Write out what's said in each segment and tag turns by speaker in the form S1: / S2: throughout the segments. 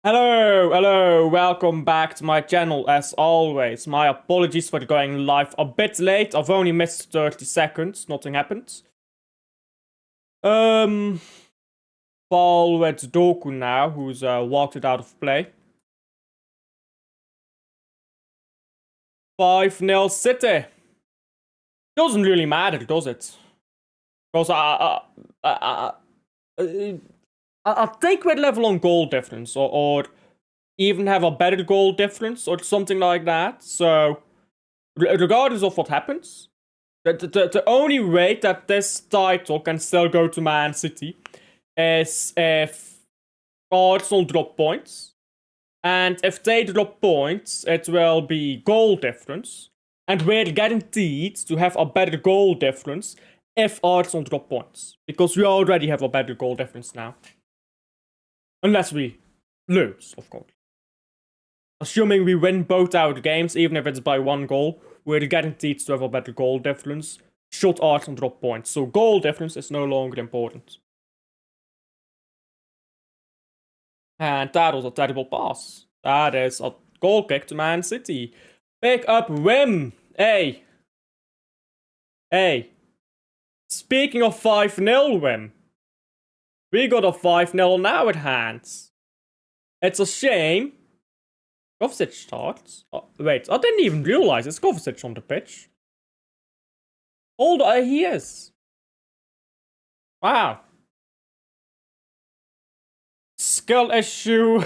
S1: Hello, welcome back to my channel as always. My apologies for going live a bit late. I've only missed 30 seconds, nothing happened. Ball with Doku now, who's walked it out of play. 5-0 City. Doesn't really matter, does it? Because I think we'd level on goal difference, or even have a better goal difference, or something like that. So, regardless of what happens, the only way that this title can still go to Man City is if Arsenal drop points. And if they drop points, it will be goal difference. And we're guaranteed to have a better goal difference if Arsenal drop points. Because we already have a better goal difference now. Unless we lose, of course. Assuming we win both our games, even if it's by one goal, we're guaranteed to have a better goal difference should Arsenal drop points. So goal difference is no longer important. And that was a terrible pass. That is a goal kick to Man City. Pick up Wim. Hey. Speaking of 5-0 Wim. We got a 5-0 now at hand. It's a shame. Kovacic starts. Oh, wait, I didn't even realize it's Kovacic on the pitch. Hold on, he is. Wow. Skill issue.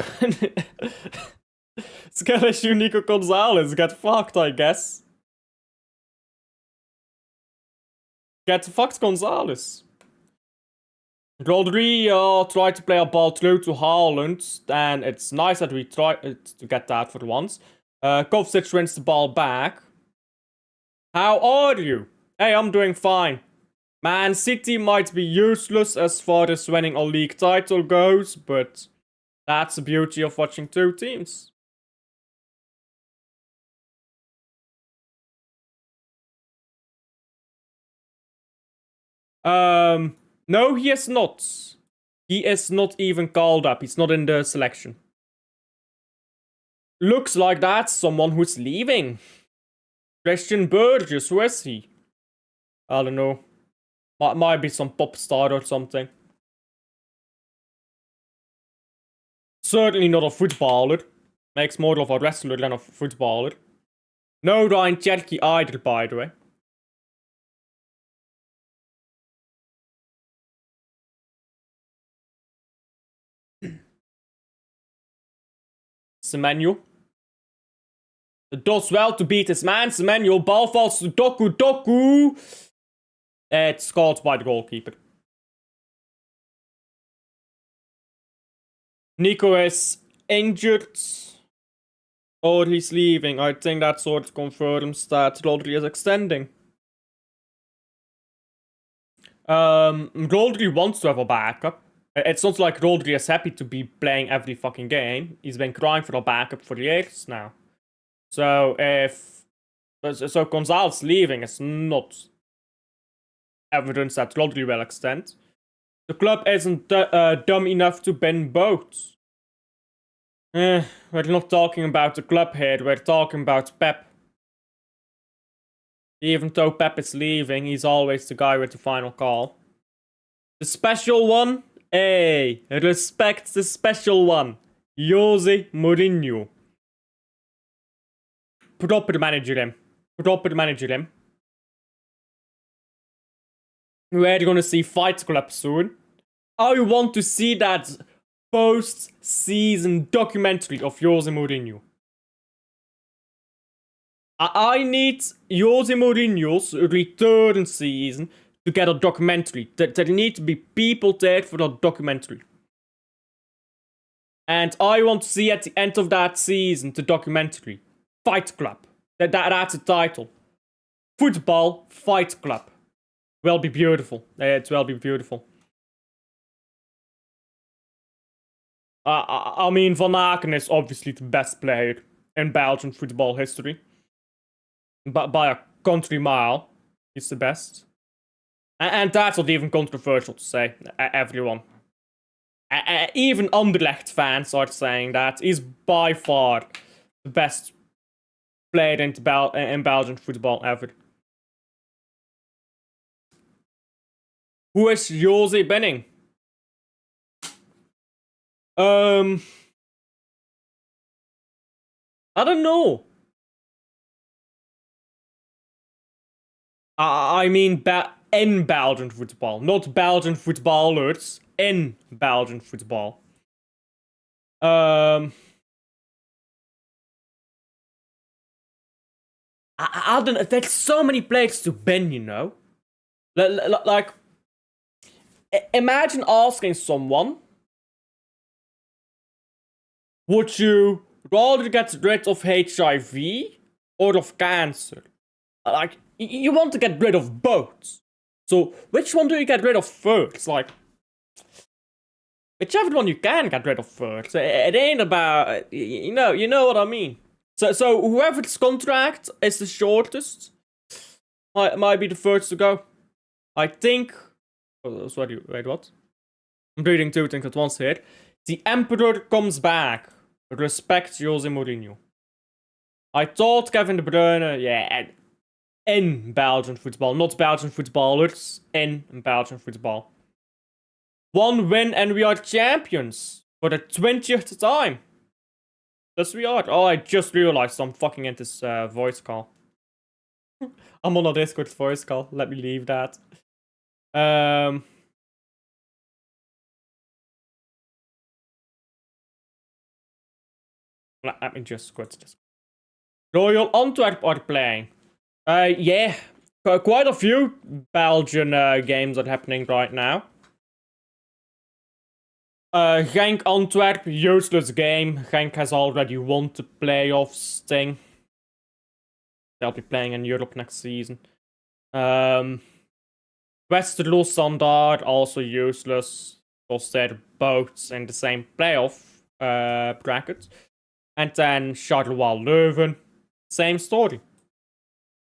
S1: Skill issue Nico Gonzalez. Get fucked, I guess. Get fucked, Gonzalez. Rodri tried to play a ball through to Haaland, and it's nice that we tried to get that for once. Kovacic wins the ball back. How are you? Hey, I'm doing fine. Man City might be useless as far as winning a league title goes, but that's the beauty of watching two teams. No, he is not. He is not even called up. He's not in the selection. Looks like that's someone who's leaving. Christian Burgess, who is he? I don't know. Might be some pop star or something. Certainly not a footballer. Makes more of a wrestler than a footballer. No Ryan Cherky either, by the way. Semenyo. It does well to beat his man. Semenyo, ball falls to Doku. It's called by the goalkeeper. Nico is injured. Or he's leaving. I think that sort of confirms that Rodri is extending. Rodri wants to have a backup. It's not like Rodri is happy to be playing every fucking game. He's been crying for a backup for years now. So So Gonzalez leaving is not evidence that Rodri will extend. The club isn't dumb enough to bin both. We're not talking about the club here, we're talking about Pep. Even though Pep is leaving, he's always the guy with the final call. The special one? Hey, respect the special one. Jose Mourinho. Proper manager him. We're gonna see Fight Club soon. I want to see that post-season documentary of Jose Mourinho. I need Jose Mourinho's return season to get a documentary. There need to be people there for a documentary. And I want to see at the end of that season the documentary. Fight Club. That's the title. Football Fight Club. Will be beautiful. It will be beautiful. I mean, Van Aken is obviously the best player in Belgian football history. But by a country mile, he's the best. And that's not even controversial to say. Everyone Even Anderlecht fans are saying that he's by far the best player in Belgian football ever. Who is Jose Benning? I don't know. I mean, in Belgian football, not Belgian footballers, in Belgian football. I don't know. There's so many players to bin, you know. Like, imagine asking someone, would you rather get rid of HIV or of cancer? Like, you want to get rid of both. So, which one do you get rid of first? Like, whichever one you can get rid of first. It ain't about, you know what I mean. So whoever's contract is the shortest might be the first to go. I think. Oh, sorry, wait, what? I'm reading two things at once here. The Emperor comes back. Respect Jose Mourinho. I thought Kevin De Bruyne, yeah, in Belgian football, not Belgian footballers, in Belgian football. One win and we are champions for the 20th time. Yes, we are. Oh, I just realized I'm fucking in this voice call. I'm on a Discord voice call. Let me leave that. Let me just quit this. Royal Antwerp are playing. Yeah. Quite a few Belgian games are happening right now. Genk Antwerp, useless game. Genk has already won the playoffs thing. They'll be playing in Europe next season. Westerlo Standard, also useless. Because they're both in the same playoff bracket. And then Charleroi Leuven. Same story.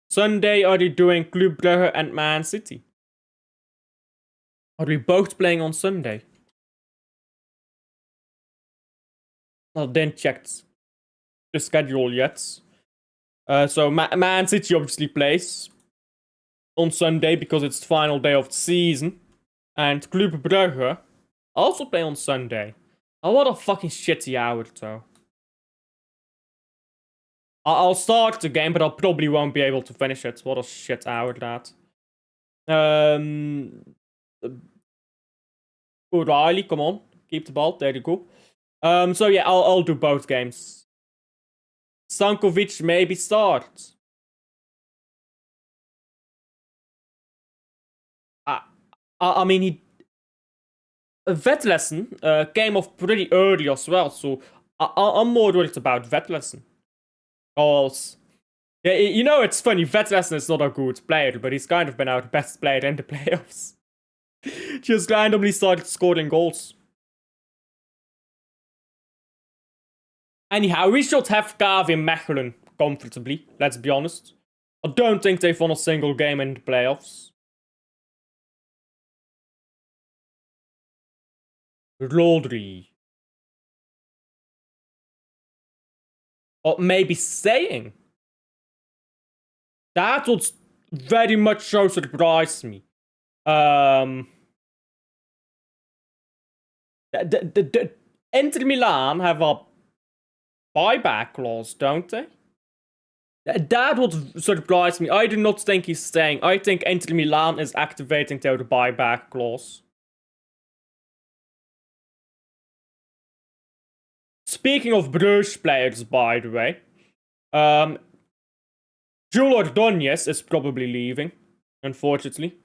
S1: Sunday, are they doing Club Brugge and Man City? Are we both playing on Sunday? I didn't check the schedule yet. So Man City obviously plays on Sunday because it's the final day of the season. And Club Brugge also play on Sunday. Oh, what a fucking shitty hour though. I'll start the game, but I probably won't be able to finish it. What a shit hour that. O'Reilly, come on. Keep the ball. There you go. So yeah, I'll do both games. Stankovic maybe start. I mean, a vet lesson came off pretty early as well, so I'm more worried about vet lesson. Because, yeah, you know, it's funny, vet lesson is not a good player, but he's kind of been our best player in the playoffs. Just randomly started scoring goals. Anyhow, we should have KV Mechelen comfortably, let's be honest. I don't think they've won a single game in the playoffs. Rodri. Or maybe saying. That would very much so surprise me. Inter Milan have a buyback clause, don't they? That would surprise me. I do not think he's staying. I think Inter Milan is activating their buyback clause. Speaking of Bruges players, by the way, Jules Ordóñez is probably leaving, unfortunately.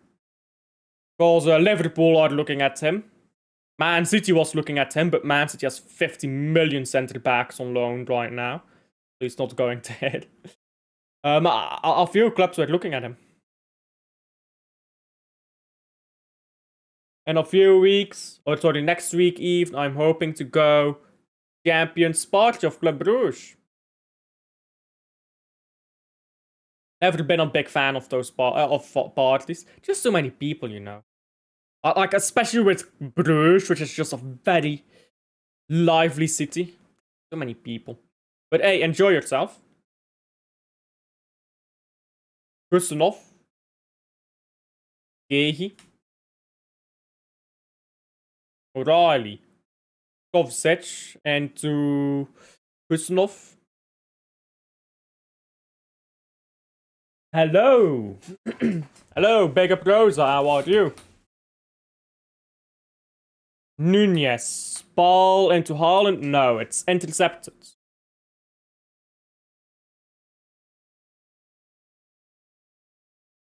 S1: Because Liverpool are looking at him. Man City was looking at him, but Man City has 50 million centre backs on loan right now. So he's not going to hit. A few clubs were looking at him. In a few weeks, or sorry, next week even, I'm hoping to go Champions Party of Club Brugge. Never been a big fan of those parties. Just so many people, you know. Like, especially with Bruges, which is just a very lively city. So many people. But hey, enjoy yourself. Kusunov. Gehi. O'Reilly. Kovacic. And to Kusunov. Hello. Hello, Big Up Rosa, how are you? Nunez. Ball into Haaland? No, it's intercepted.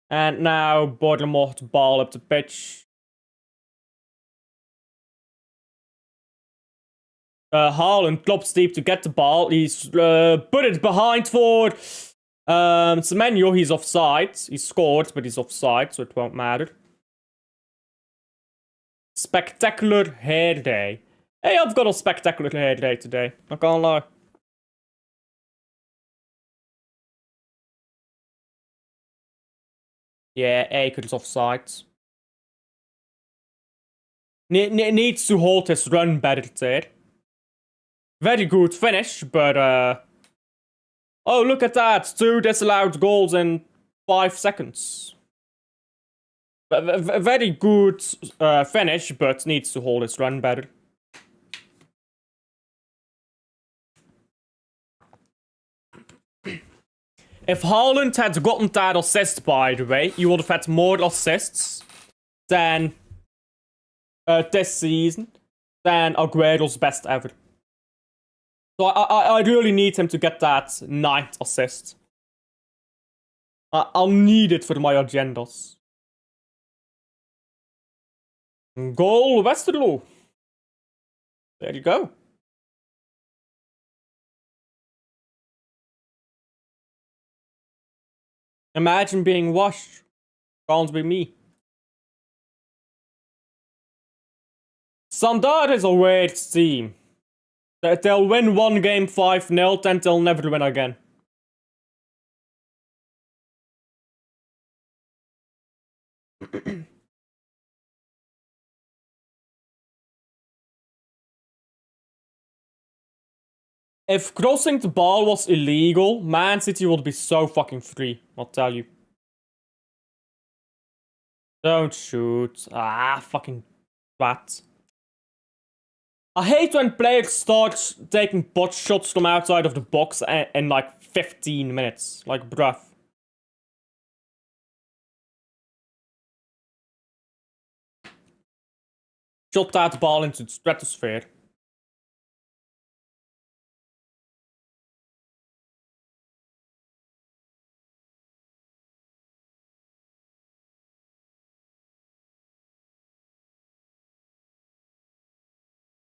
S1: And now Bournemouth ball up the pitch. Haaland drops deep to get the ball. He's put it behind for Semenyo. He's offside. He scored, but he's offside, so it won't matter. Spectacular hair day. Hey, I've got a spectacular hair day today. I can't lie. Yeah, Akers offside. Needs to hold his run better there. Very good finish, but oh, look at that. 2 disallowed goals in 5 seconds. Very good finish, but needs to hold his run better. If Haaland had gotten that assist, by the way, he would have had more assists than this season than Aguero's best ever. So I really need him to get that 9th assist. I'll need it for my agendas. Goal Westerlo. There you go. Imagine being washed. Can't be me. Sandar is a weird team. They'll win one game 5-0, then they'll never win again. If crossing the ball was illegal, Man City would be so fucking free, I'll tell you. Don't shoot. Ah, fucking twat. I hate when players start taking pot shots from outside of the box in like 15 minutes. Like, bruv. Shot that ball into the stratosphere.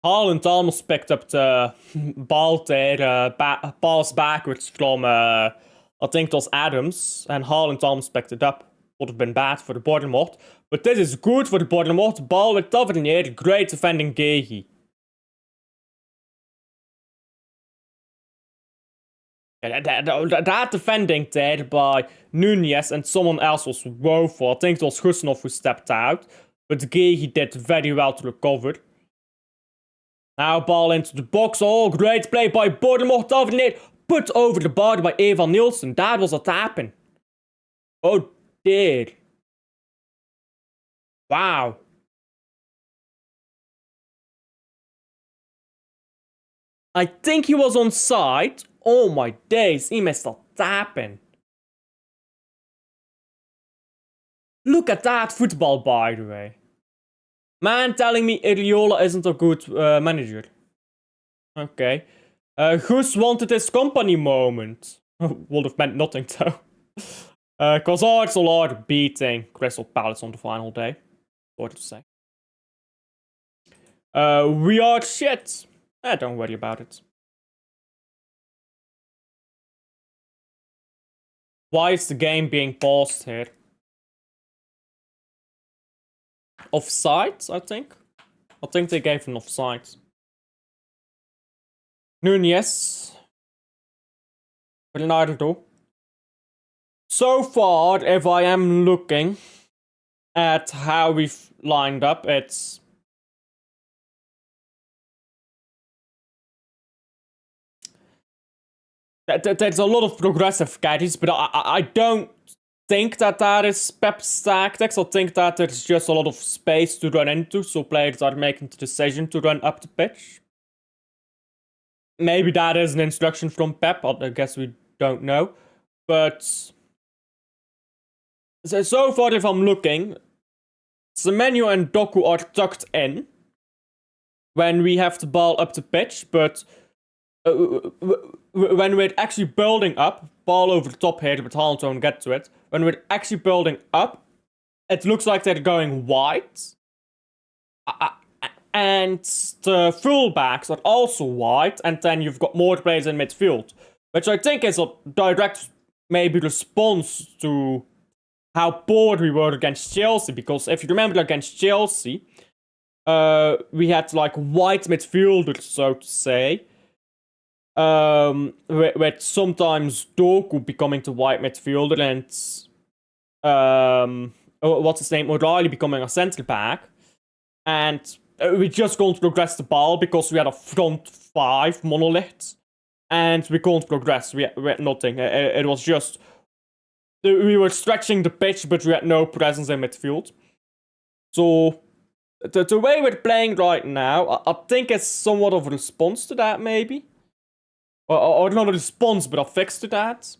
S1: Haaland almost picked up the ball there, pass backwards from, I think it was Adams, and Haaland almost picked it up. Would have been bad for the Bournemouth, but this is good for the Bournemouth. Ball with Tavernier, great defending Gehi. That defending there by Nunez and someone else was woeful. I think it was Kusunov who stepped out, but Gehi did very well to recover. Now ball into the box. Oh, great play by Bournemouth. Tavernier put over the bar by Evan Nielsen. That was a tapping. Oh, dear. Wow. I think he was on side. Oh my days, he missed a tapping. Look at that football, by the way. Man telling me Iriola isn't a good manager. Okay. Gus wanted his company moment. Would have meant nothing though. Cause Arsenal are beating Crystal Palace on the final day. What to say. We are shit. Don't worry about it. Why is the game being paused here? Offside, I think. I think they gave an offside. Nunez. Bernardo. So far, if I am looking, at how we've lined up, it's there's a lot of progressive caddies, but I don't think that is Pep's tactics. I think that there's just a lot of space to run into, so players are making the decision to run up the pitch. Maybe that is an instruction from Pep, I guess we don't know. But so far, if I'm looking, Semenyo and Doku are tucked in when we have the ball up the pitch, but when we're actually building up, ball over the top here, but Haaland won't get to it. When we're actually building up, it looks like they're going wide. And the fullbacks are also wide, and then you've got more players in midfield, which I think is a direct, maybe, response to how bored we were against Chelsea. Because if you remember against Chelsea, we had like wide midfielders, so to say. With sometimes Doku becoming the wide midfielder and what's his name, O'Reilly becoming a centre back, and we just couldn't progress the ball because we had a front five monolith, and we couldn't progress. We had nothing. It was just we were stretching the pitch, but we had no presence in midfield. So the way we're playing right now, I think it's somewhat of a response to that, maybe. Or not a response, but a fix to that.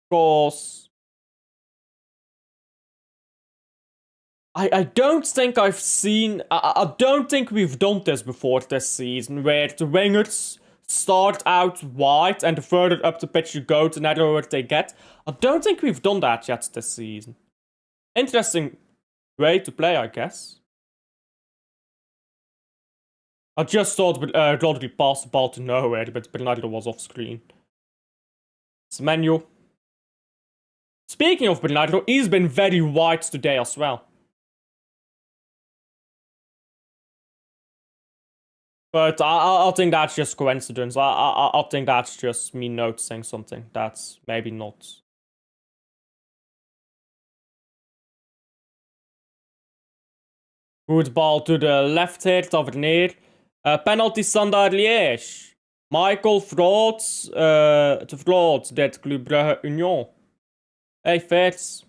S1: Because I don't think I've seen... I don't think we've done this before this season, where the wingers start out wide, and the further up the pitch you go, the narrower they get. I don't think we've done that yet this season. Interesting way to play, I guess. I just thought Rodri passed the ball to nowhere, but Bernardo was off screen. Semenyo. Speaking of Bernardo, he's been very wide today as well. But I think that's just coincidence. I think that's just me noticing something. That's maybe not. Good ball to the left here, Tavernier. Penalty Standard Liège. Michael Frauds, de Frauds, dit Club Brugge Union. Hey, Fitz.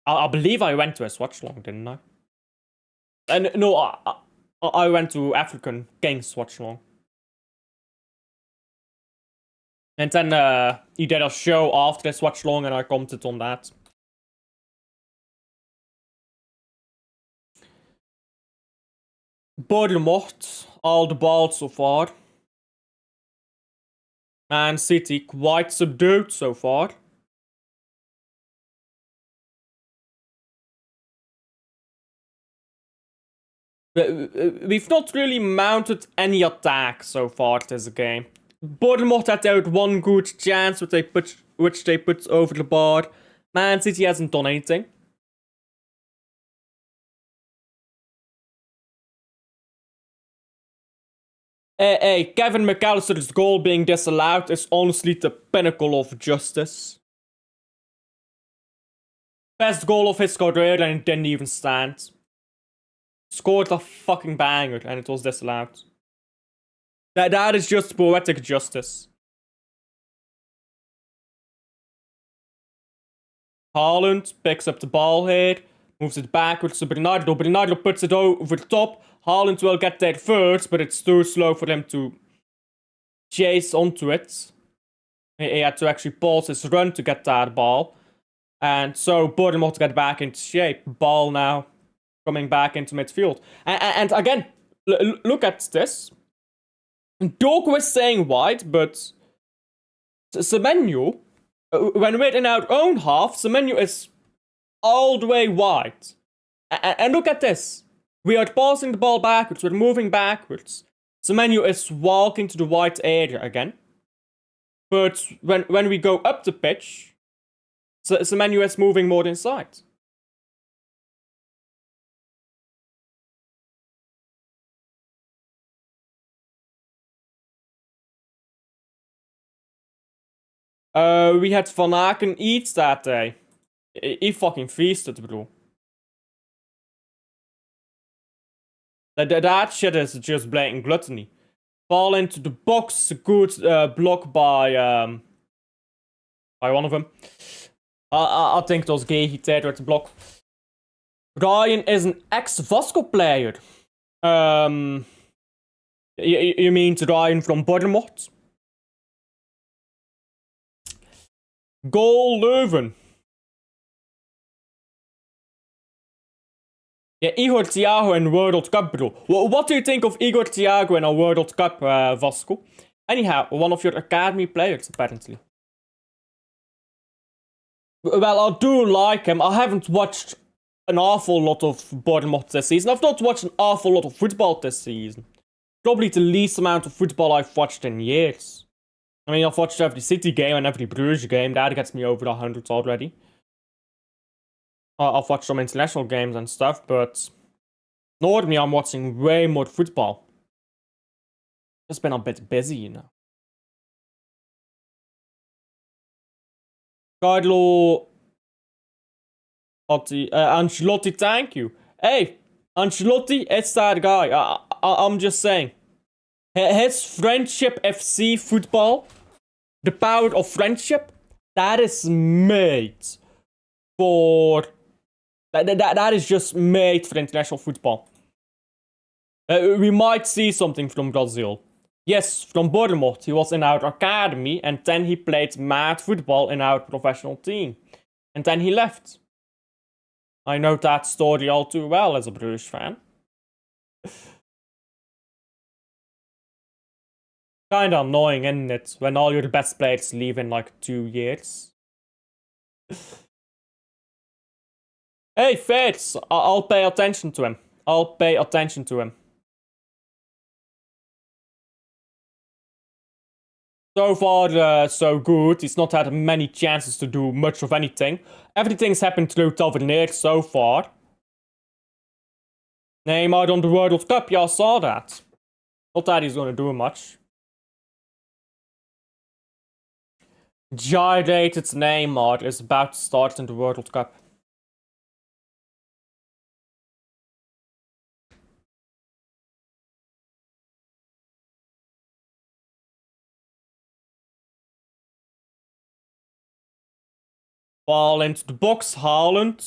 S1: I believe I went to his Watchalong, didn't I? And no, I went to African Kings Watchalong. And then he did a show after his Watchalong, and I commented on that. Bournemouth, all the balls so far. Man City quite subdued so far. We've not really mounted any attack so far this game. Bournemouth had out one good chance which they put over the bar. Man City hasn't done anything. Hey, Kevin McAllister's goal being disallowed is honestly the pinnacle of justice. Best goal of his career, and it didn't even stand. Scored a fucking banger and it was disallowed. That is just poetic justice. Haaland picks up the ball here, moves it backwards to Bernardo. Bernardo puts it over the top. Haaland will get there first, but it's too slow for him to chase onto it. He had to actually pause his run to get that ball. And so Bournemouth get back into shape. Ball now coming back into midfield. And again, look at this. Doku is staying wide, but Semenyo, when we're in our own half, Semenyo is all the way wide. And look at this. We are passing the ball backwards. We're moving backwards. Semenyo is walking to the wide area again. But when we go up the pitch, Semenyo is moving more inside. We had Van Aken Eats that day. He fucking feasted, bro. That shit is just blatant gluttony. Ball into the box, good block by one of them. I think it was gay, he teared with the block. Ryan is an ex-Vasco player. You mean Ryan from Bournemouth? Goal Leuven. Yeah, Igor Thiago in World Cup, bro. What do you think of Igor Thiago in a World Cup, Vasco? Anyhow, one of your academy players, apparently. Well, I do like him. I haven't watched an awful lot of Bournemouth this season. I've not watched an awful lot of football this season. Probably the least amount of football I've watched in years. I mean, I've watched every City game and every Bruges game. That gets me over 100 already. I've watched some international games and stuff, but normally I'm watching way more football. Just been a bit busy, you know. Carlo Ancelotti, thank you. Hey, Ancelotti, it's that guy. I'm just saying. His Friendship FC football, the power of friendship, that is made for... That is just made for international football. We might see something from Brazil. Yes, from Bournemouth. He was in our academy and then he played mad football in our professional team. And then he left. I know that story all too well as a Bruges fan. Kinda annoying, isn't it? When all your best players leave in like 2 years. Hey, Fitz! I'll pay attention to him. I'll pay attention to him. So far, so good. He's not had many chances to do much of anything. Everything's happened through Tavernier so far. Neymar on the World Cup, y'all saw that. Not that he's gonna do much. Gyrated Neymar is about to start in the World Cup. Ball into the box, Haaland.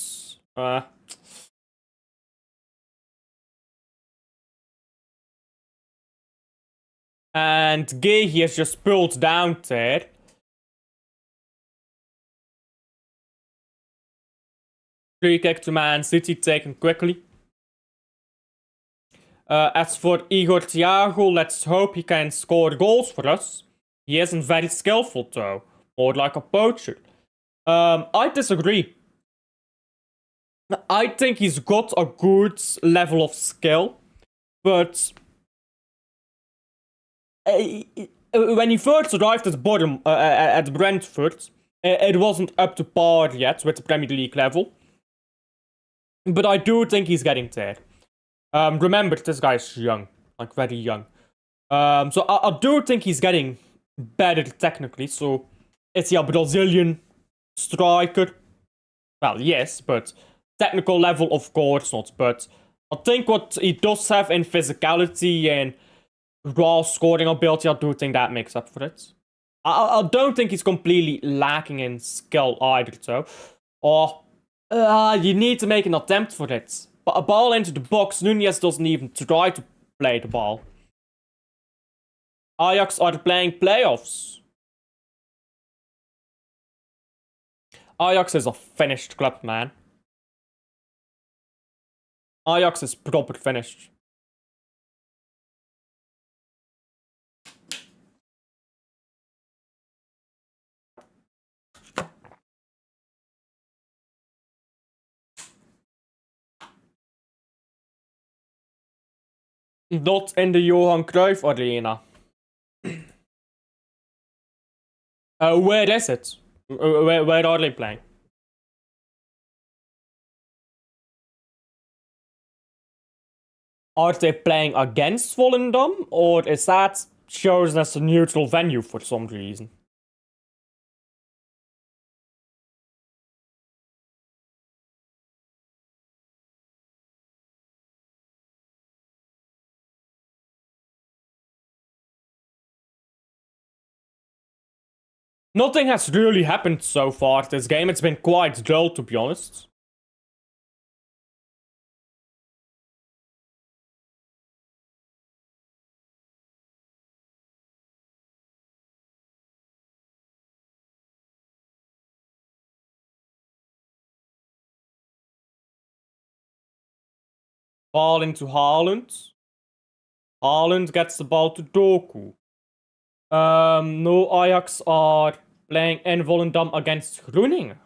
S1: And Gay has just pulled down there. Free kick to Man City taken quickly. As for Igor Thiago, let's hope he can score goals for us. He isn't very skillful though, more like a poacher. I disagree. I think he's got a good level of skill, but when he first arrived at the bottom at Brentford, it wasn't up to par yet with the Premier League level. But I do think he's getting there. Remember, this guy is young, like very young. So I do think he's getting better technically. So is he a Brazilian striker? Well, yes, but technical level, of course not. But I think what he does have in physicality and raw scoring ability, I do think that makes up for it. I don't think he's completely lacking in skill either, though. Or you need to make an attempt for it. But a ball into the box, Nunez doesn't even try to play the ball. Ajax are playing playoffs. Ajax is a finished club, man. Ajax is proper finished. Not in the Johan Cruyff Arena. Where is it? Where are they playing? Are they playing against Volendam? Or is that chosen as a neutral venue for some reason? Nothing has really happened so far this game. It's been quite dull, to be honest. Ball into Haaland. Haaland gets the ball to Doku. No, Ajax are playing in Volendam against Groningen.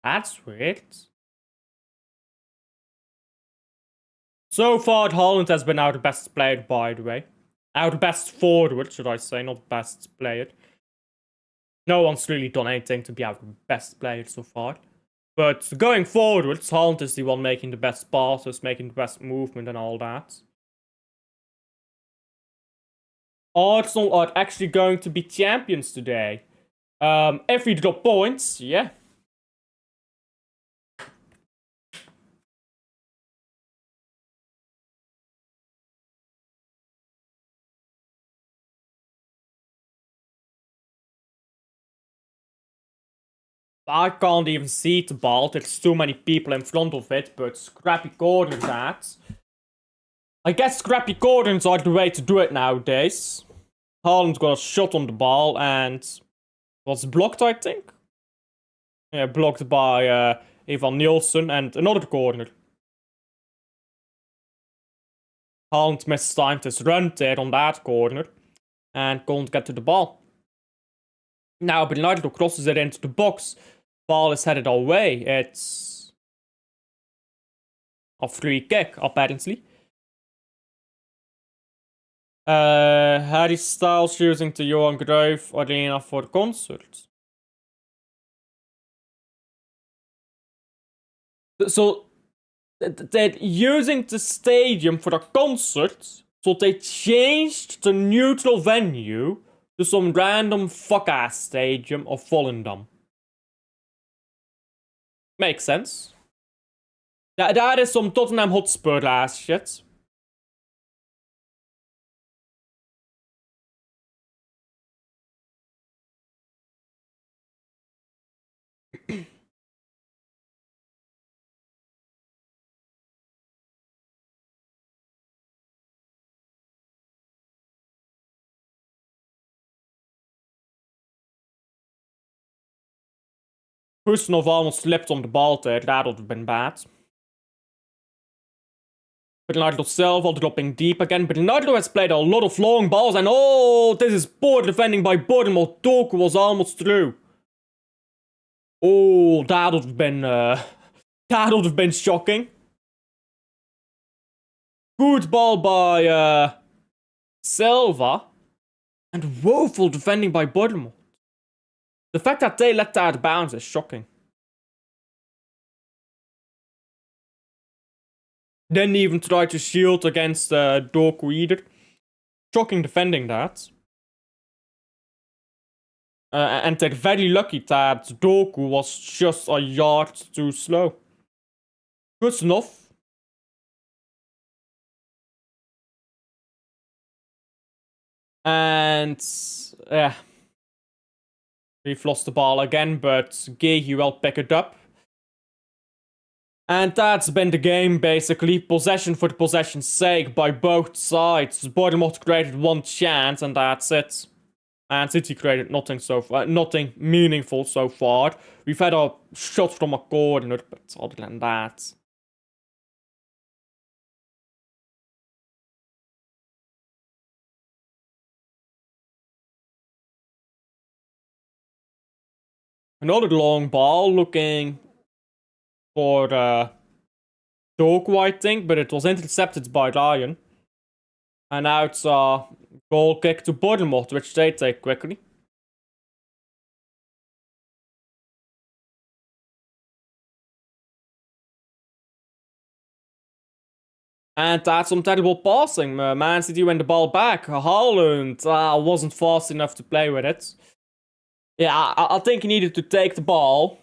S1: That's weird. So far, Haaland has been our best player, by the way. Our best forward, should I say, not best player. No one's really done anything to be our best player so far. But going forwards, Haaland is the one making the best passes, making the best movement and all that. Arsenal are actually going to be champions today. If we drop points, yeah. I can't even see the ball. There's too many people in front of it, but scrappy corners that. I guess scrappy corners are the way to do it nowadays. Haaland got a shot on the ball and was blocked, I think. Yeah, blocked by Evan Nielsen and another corner. Haaland mistimed his run there on that corner and couldn't get to the ball. Now Bernardo crosses it into the box. Ball is headed away. It's a free kick, apparently. Harry Styles choosing the Johan Cruyff Arena for concerts. So they're using the stadium for a concert, so they changed the neutral venue to some random fuck-ass stadium of Volendam. Makes sense. That is some Tottenham Hotspur ass shit. Kusnov almost slipped on the ball there. That would have been bad. Bernardo Silva dropping deep again. Bernardo has played a lot of long balls, and oh, this is poor defending by Bournemouth. Doku was almost through. Oh, that would have been shocking. Good ball by Silva, and woeful defending by Bournemouth. The fact that they let that bounce is shocking. Didn't even try to shield against Doku either. Shocking defending that. And they're very lucky that Doku was just a yard too slow. Good enough. And yeah. We've lost the ball again, but Gehi will pick it up. And that's been the game, basically. Possession for the possession's sake by both sides. Bournemouth created one chance, and that's it. And City created nothing so far, nothing meaningful so far. We've had a shot from a corner, but other than that. Another long ball looking for Doku, I think, but it was intercepted by Ryan. And now it's a goal kick to Bournemouth, which they take quickly. And that's some terrible passing. Man City win the ball back. Haaland wasn't fast enough to play with it. Yeah, I think he needed to take the ball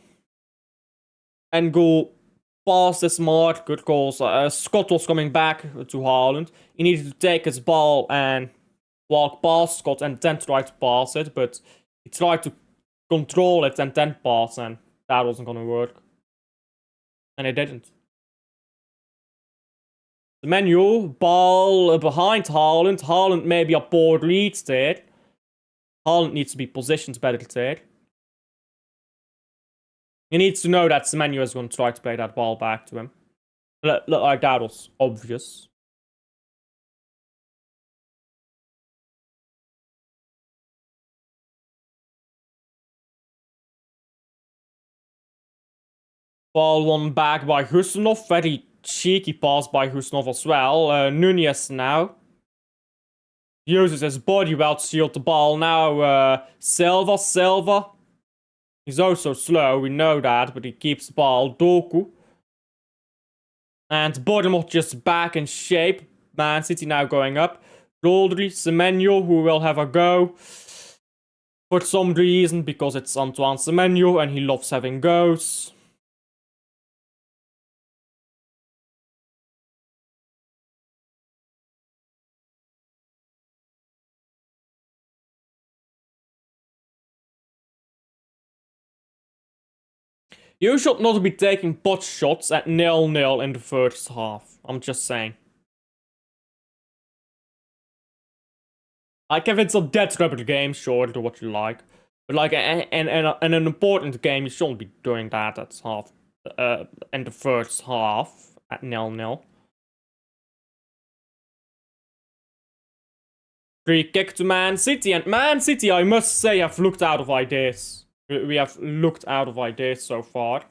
S1: and go past this marker because Scott was coming back to Haaland. He needed to take his ball and walk past Scott and then try to pass it, but he tried to control it and then pass, and that wasn't gonna work. And it didn't. The menu, ball behind Haaland. Haaland maybe a poor read there. Haaland needs to be positioned better there. He needs to know that Semenyo is going to try to play that ball back to him. Look like that was obvious. Ball won back by Husanov. Very cheeky pass by Husanov as well. Nunez now uses his body well to shield the ball. Now Silva. He's also slow, we know that, but he keeps the ball. Doku. And Bournemouth just back in shape. Man City now going up. Rodri, Semenyo, who will have a go. For some reason, because it's Antoine Semenyo and he loves having goes. You should not be taking pot shots at 0-0 in the first half. I'm just saying. Like, if it's a dead rubber game, sure, do what you like. But like, in an important game, you shouldn't be doing that at half, in the first half at 0-0. Free kick to Man City, and Man City, I must say, have looked out of ideas. We have looked out of ideas so far.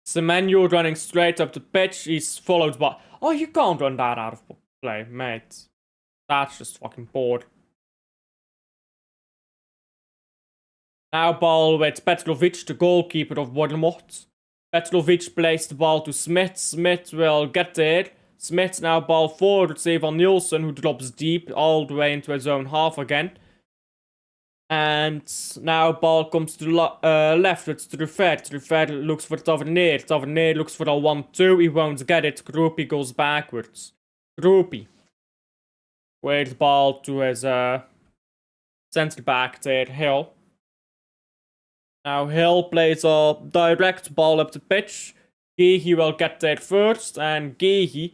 S1: Semenyo running straight up the pitch. He's followed by... Oh, you can't run that out of play, mate. That's just fucking bored. Now ball with Petrovic, the goalkeeper of Bournemouth. Petrovic plays the ball to Smith. Smith will get there. Smith now ball forward to Evan Nielsen, who drops deep all the way into his own half again. And now ball comes to left, it's Truffert. Truffert looks for Tavernier. Tavernier looks for a 1-2, he won't get it. Groupie goes backwards. Groupie. Waits ball to his centre back there, Hill. Now Hill plays a direct ball up the pitch. Gehi will get there first, and Gehi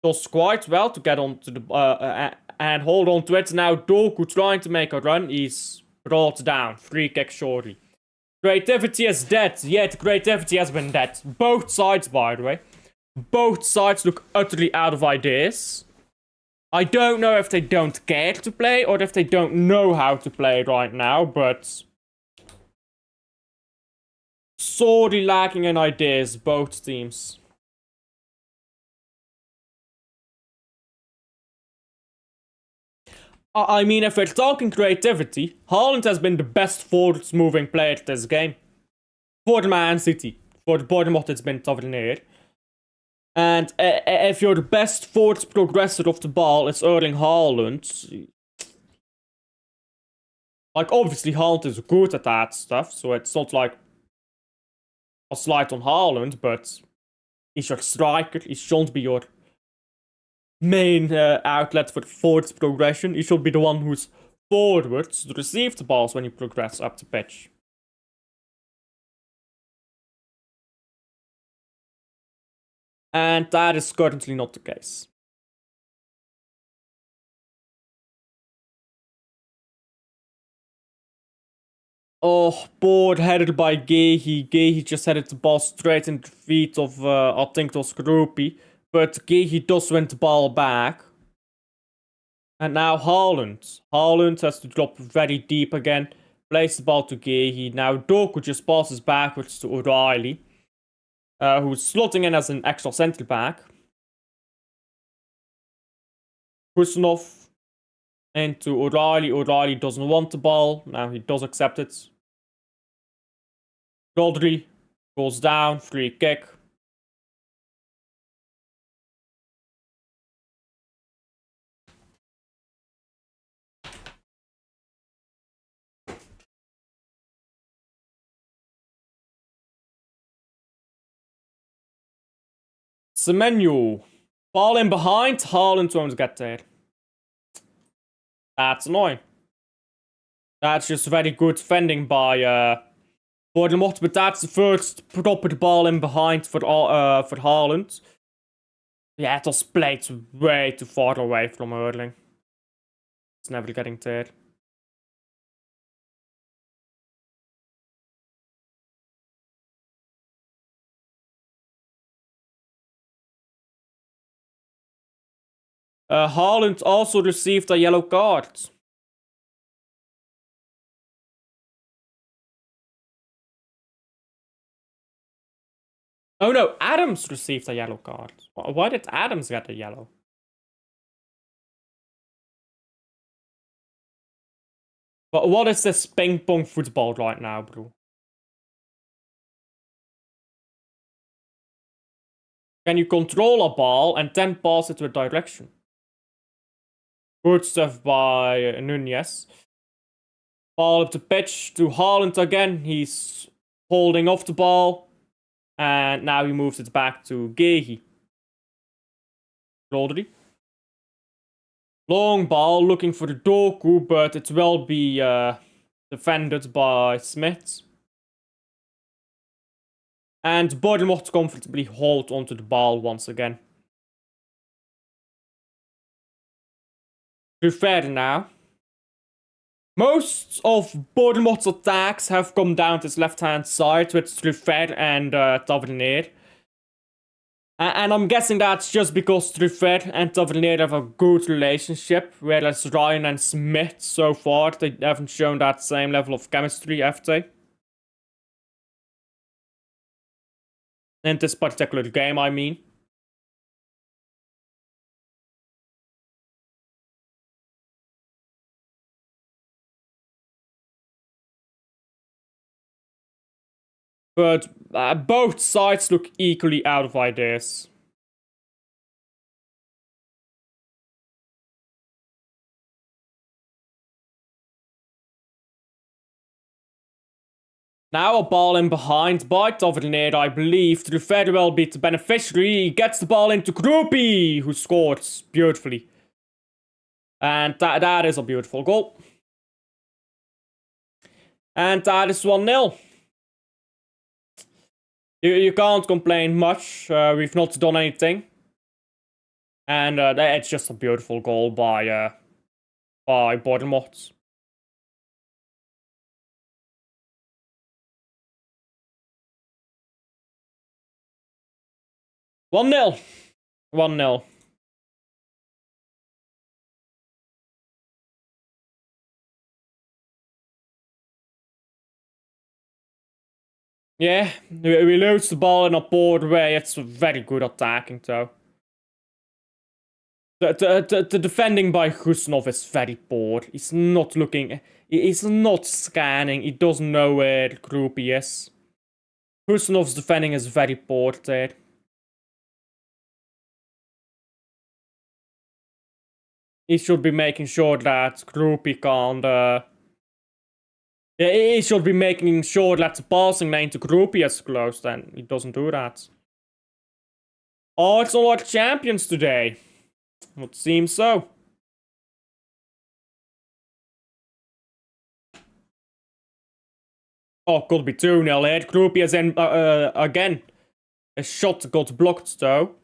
S1: does quite well to get onto the and hold on to it. Now Doku trying to make a run. He's brought down. Free kick shortly. Creativity is dead. Yet creativity has been dead. Both sides, by the way. Both sides look utterly out of ideas. I don't know if they don't care to play or if they don't know how to play right now, but... sorely lacking in ideas, both teams. I mean, if we're talking creativity, Haaland has been the best forward-moving player this game. For the Man City. For the Bournemouth, it's been Tavernier. And if you're the best forward progressor of the ball, it's Erling Haaland. Like, obviously, Haaland is good at that stuff, so it's not like a slight on Haaland, but he's your striker. He shouldn't be your main outlet for forward progression. He should be the one who's forwards to receive the balls when you progress up the pitch. And that is currently not the case. Oh, board headed by Gehi. Gehi just headed the ball straight into the feet of, I think it was Groupie. But Gehi does win the ball back. And now Haaland. Haaland has to drop very deep again. Plays the ball to Gehi. Now Doku just passes backwards to O'Reilly. Who's slotting in as an extra centre back. Kusanov into O'Reilly. O'Reilly doesn't want the ball. Now he does accept it. Rodri goes down, free kick. Semenyo. Ball in behind, Haaland won't get there. That's annoying. That's just very good defending by Bournemouth, but that's the first proper ball in behind for Haaland. Yeah, it was played way too far away from Erling. It's never getting there. Haaland also received a yellow card. Oh no, Adams received a yellow card. Why did Adams get a yellow? But what is this ping pong football right now, bro? Can you control a ball and then pass it to a direction? Good stuff by Nunez. Ball up the pitch to Haaland again. He's holding off the ball. And now he moves it back to Gehi. Rodri. Long ball looking for the Doku, but it will be defended by Smith. And Bournemouth comfortably hold onto the ball once again. Fair now. Most of Bournemouth's attacks have come down to his left-hand side with Truffert and Tavernier. And I'm guessing that's just because Truffert and Tavernier have a good relationship, whereas Ryan and Smith, so far, they haven't shown that same level of chemistry, have they? In this particular game, I mean. But both sides look equally out of ideas. Now a ball in behind by Tavernier, I believe. To very well beat the beneficiary. He gets the ball into Groupie, who scores beautifully. And that is a beautiful goal. And that is 1-0. You can't complain much. We've not done anything. And it's just a beautiful goal by Bournemouth. One 0 1-0. Yeah, we lose the ball in a poor way. It's very good attacking, though. The defending by Husnov is very poor. He's not looking... He's not scanning. He doesn't know where the groupie is. Husnov's defending is very poor there. He should be making sure that groupie can't... he should be making sure that the passing lane to groupie is closed, and he doesn't do that. Arsenal are champions today. Would seem so. Oh, could be 2-0 here. Groupie is in again. A shot got blocked though.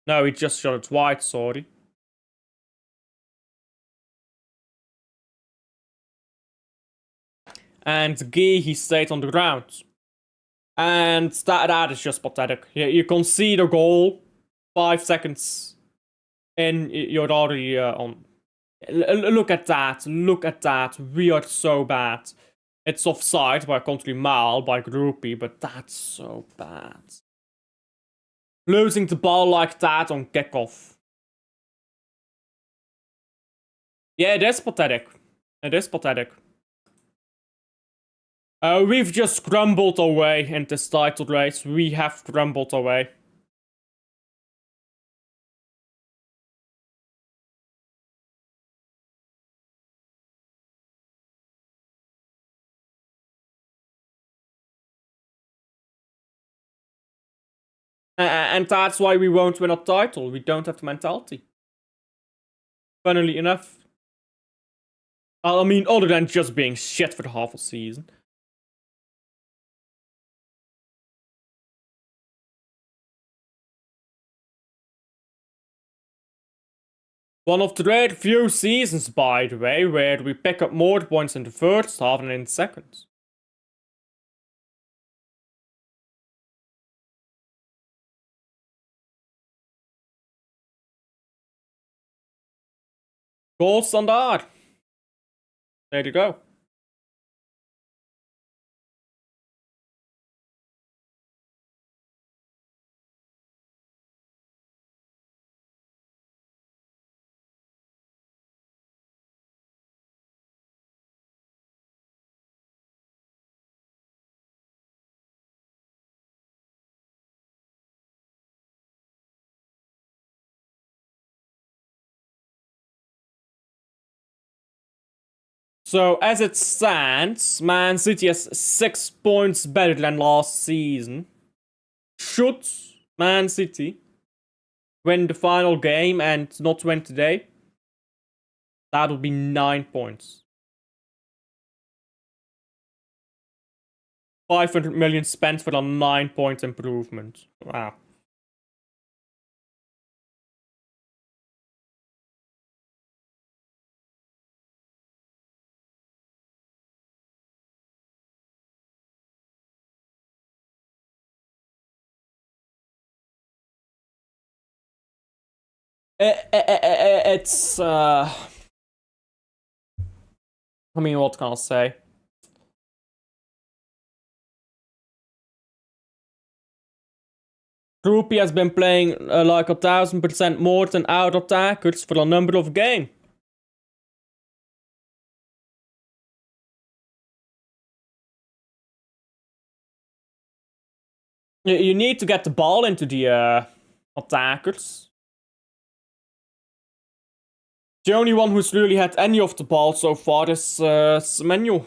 S1: No, he just shot it wide, sorry. And Guy, he stayed on the ground. And that is just pathetic. You concede a goal. 5 seconds in, you're already on. Look at that. Look at that. We are so bad. It's offside by country mile by Groupie, but that's so bad. Losing the ball like that on kickoff. Yeah, it is pathetic. It is pathetic. We've just crumbled away in this title race. We have crumbled away. And that's why we won't win a title. We don't have the mentality. Funnily enough. I mean, other than just being shit for the half a season. One of the rare few seasons, by the way, where we pick up more points in the first half than in the second. Goal standard. There you go. So, as it stands, Man City has 6 points better than last season. Should Man City win the final game and not win today, that would be 9 points. 500 million spent for a 9-point improvement. Wow. It's I mean, what can I say? Groupie has been playing like 1000% more than out attackers for a number of games. You need to get the ball into the attackers. The only one who's really had any of the ball so far is Semenyo.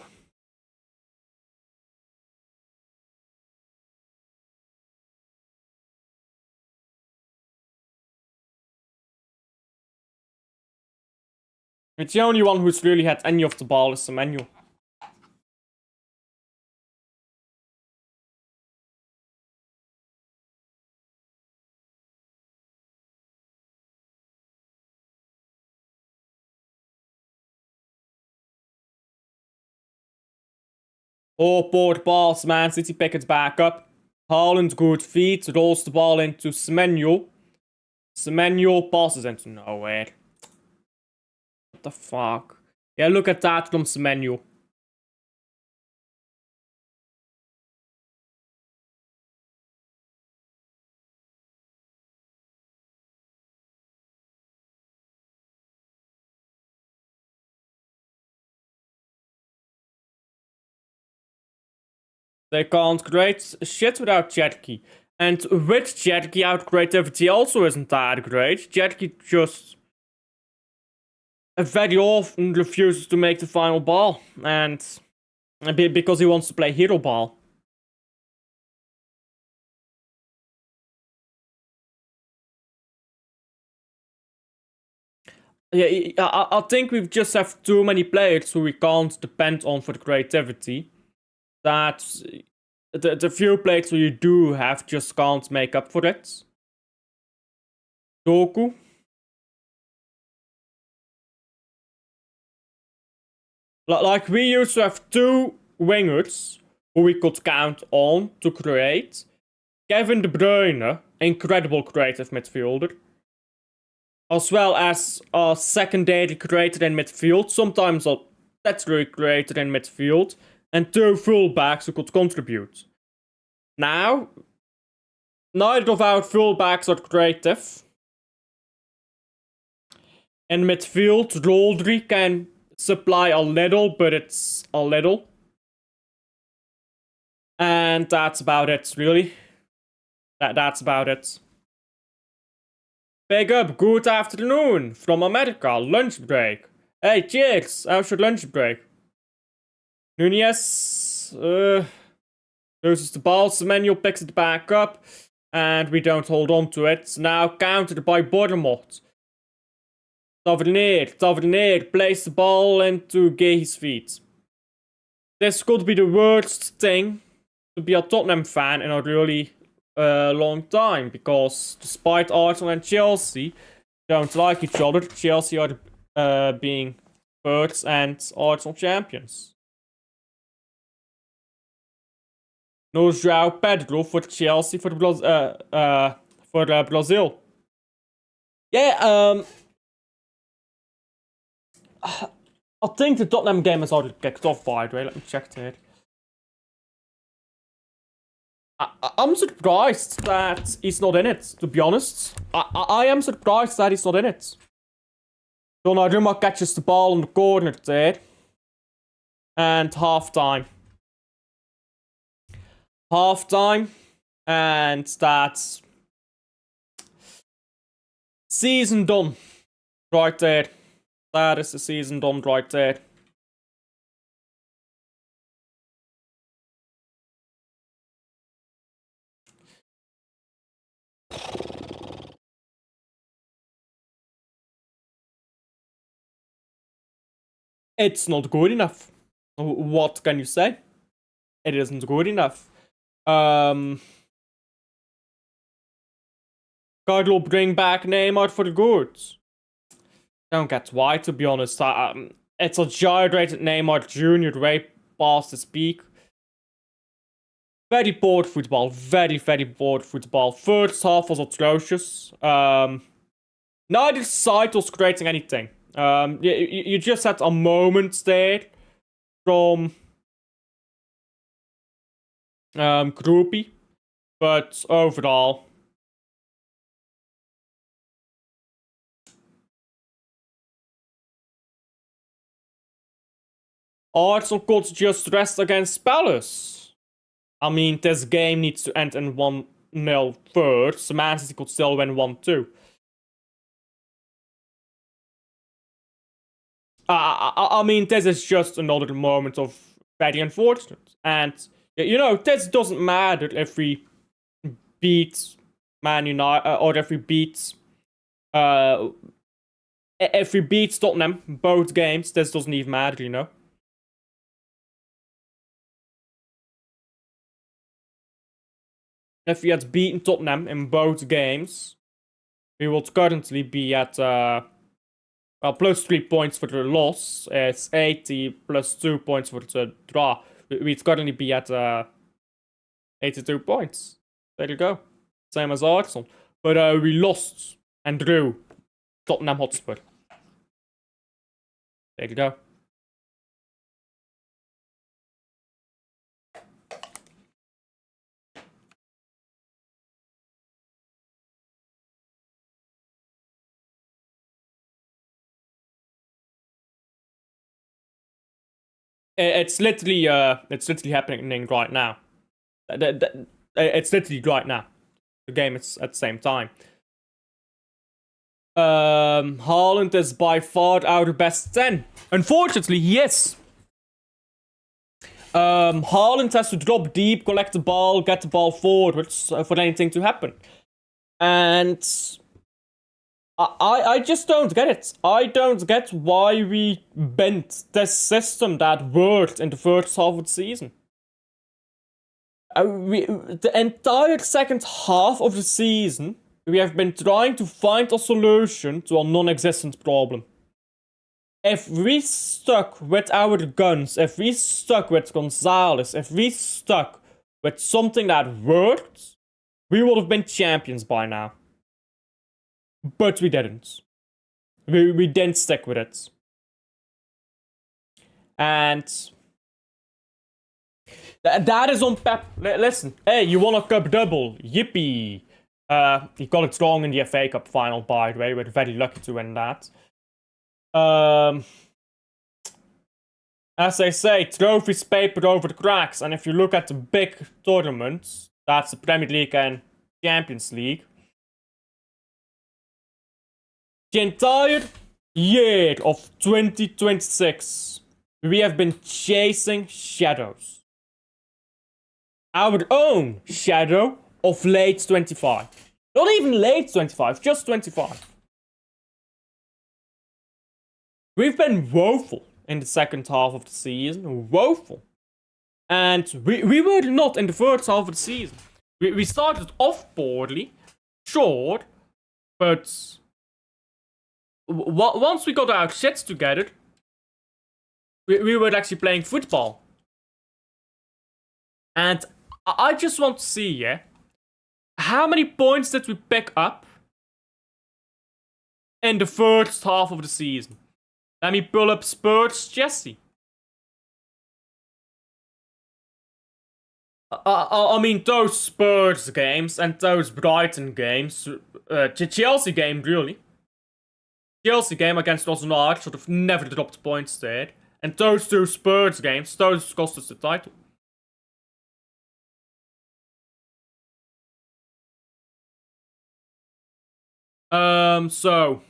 S1: It's the only one who's really had any of the ball is Semenyo. Oh, poor pass, Man City pick it back up. Haaland, good feet, rolls the ball into Semenyo. Semenyo passes into nowhere. What the fuck? Yeah, look at that from Semenyo. They can't create shit without Cherky. And with Cherky out, creativity also isn't that great. Cherky just very often refuses to make the final ball. And because he wants to play hero ball. Yeah, I think we just have too many players who we can't depend on for the creativity. That the few players who you do have just can't make up for it. Doku. Like, we used to have two wingers who we could count on to create. Kevin De Bruyne, incredible creative midfielder. As well as a secondary creator in midfield, sometimes a tertiary creator in midfield. And two fullbacks who could contribute. Now, neither of our fullbacks are creative. In midfield, Rodri can supply a little, but it's a little. And that's about it, really. That's about it. Big up, good afternoon from America, lunch break. Hey, cheers, how's your lunch break? Nunez, loses the ball, Semenyo picks it back up, and we don't hold on to it. Now countered by Bournemouth. Tavernier plays the ball into Gay's feet. This could be the worst thing to be a Tottenham fan in a really long time, because despite Arsenal and Chelsea don't like each other, Chelsea are being thirds and Arsenal champions. No João Pedro for Chelsea for Brazil. Yeah, I think the Tottenham game has already kicked off, by the way. Let me check that. I'm surprised that he's not in it, to be honest. I am surprised that he's not in it. Donnarumma catches the ball in the corner there. And half-time. And that's season done. Right there. That is the season done right there. It's not good enough. What can you say? It isn't good enough. Carlo bring back Neymar for good. Don't get why, to be honest. It's a gyrated Neymar Jr. way past his peak. Very poor football. Very, very poor football. First half was atrocious. Neither side was creating anything. You just had a moment there from Groupie, but overall, Arsenal could just rest against Palace. I mean, this game needs to end in 1-0 first. Man City could still win 1-2. I mean, this is just another moment of very unfortunate. And, you know, this doesn't matter if we beat Man United, or if we beat Tottenham both games. This doesn't even matter, you know. If we had beaten Tottenham in both games, we would currently be at well, plus 3 points for the loss. It's 80 plus 2 points for the draw. We'd currently be at 82 points. There you go. Same as Arsenal. But we lost and drew Tottenham Hotspur. There you go. It's literally happening right now. It's literally right now. The game is at the same time. Haaland is by far our best 10. Unfortunately, he is. Haaland has to drop deep, collect the ball, get the ball forwards for anything to happen. And I just don't get it. I don't get why we bent this system that worked in the first half of the season. The entire second half of the season, we have been trying to find a solution to a non-existent problem. If we stuck with our guns, if we stuck with Gonzalez, if we stuck with something that worked, we would have been champions by now. But we didn't. We didn't stick with it. And that is on Pep. Listen, hey, you won a cup double. Yippee. He got it wrong in the FA Cup final, by the way. We're very lucky to win that. as they say, trophies papered over the cracks. And if you look at the big tournaments, that's the Premier League and Champions League, the entire year of 2026, we have been chasing shadows. Our own shadow of late 25. Not even late 25, just 25. We've been woeful in the second half of the season. Woeful. And we were not in the first half of the season. We started off poorly, sure, but once we got our shits together, we were actually playing football. And I just want to see, yeah, how many points did we pick up in the first half of the season? Let me pull up Spurs Chelsea. I mean, those Spurs games and those Brighton games, Chelsea game, really. Chelsea game against Arsenal should have never dropped points there. And those two Spurs games, those cost us the title. So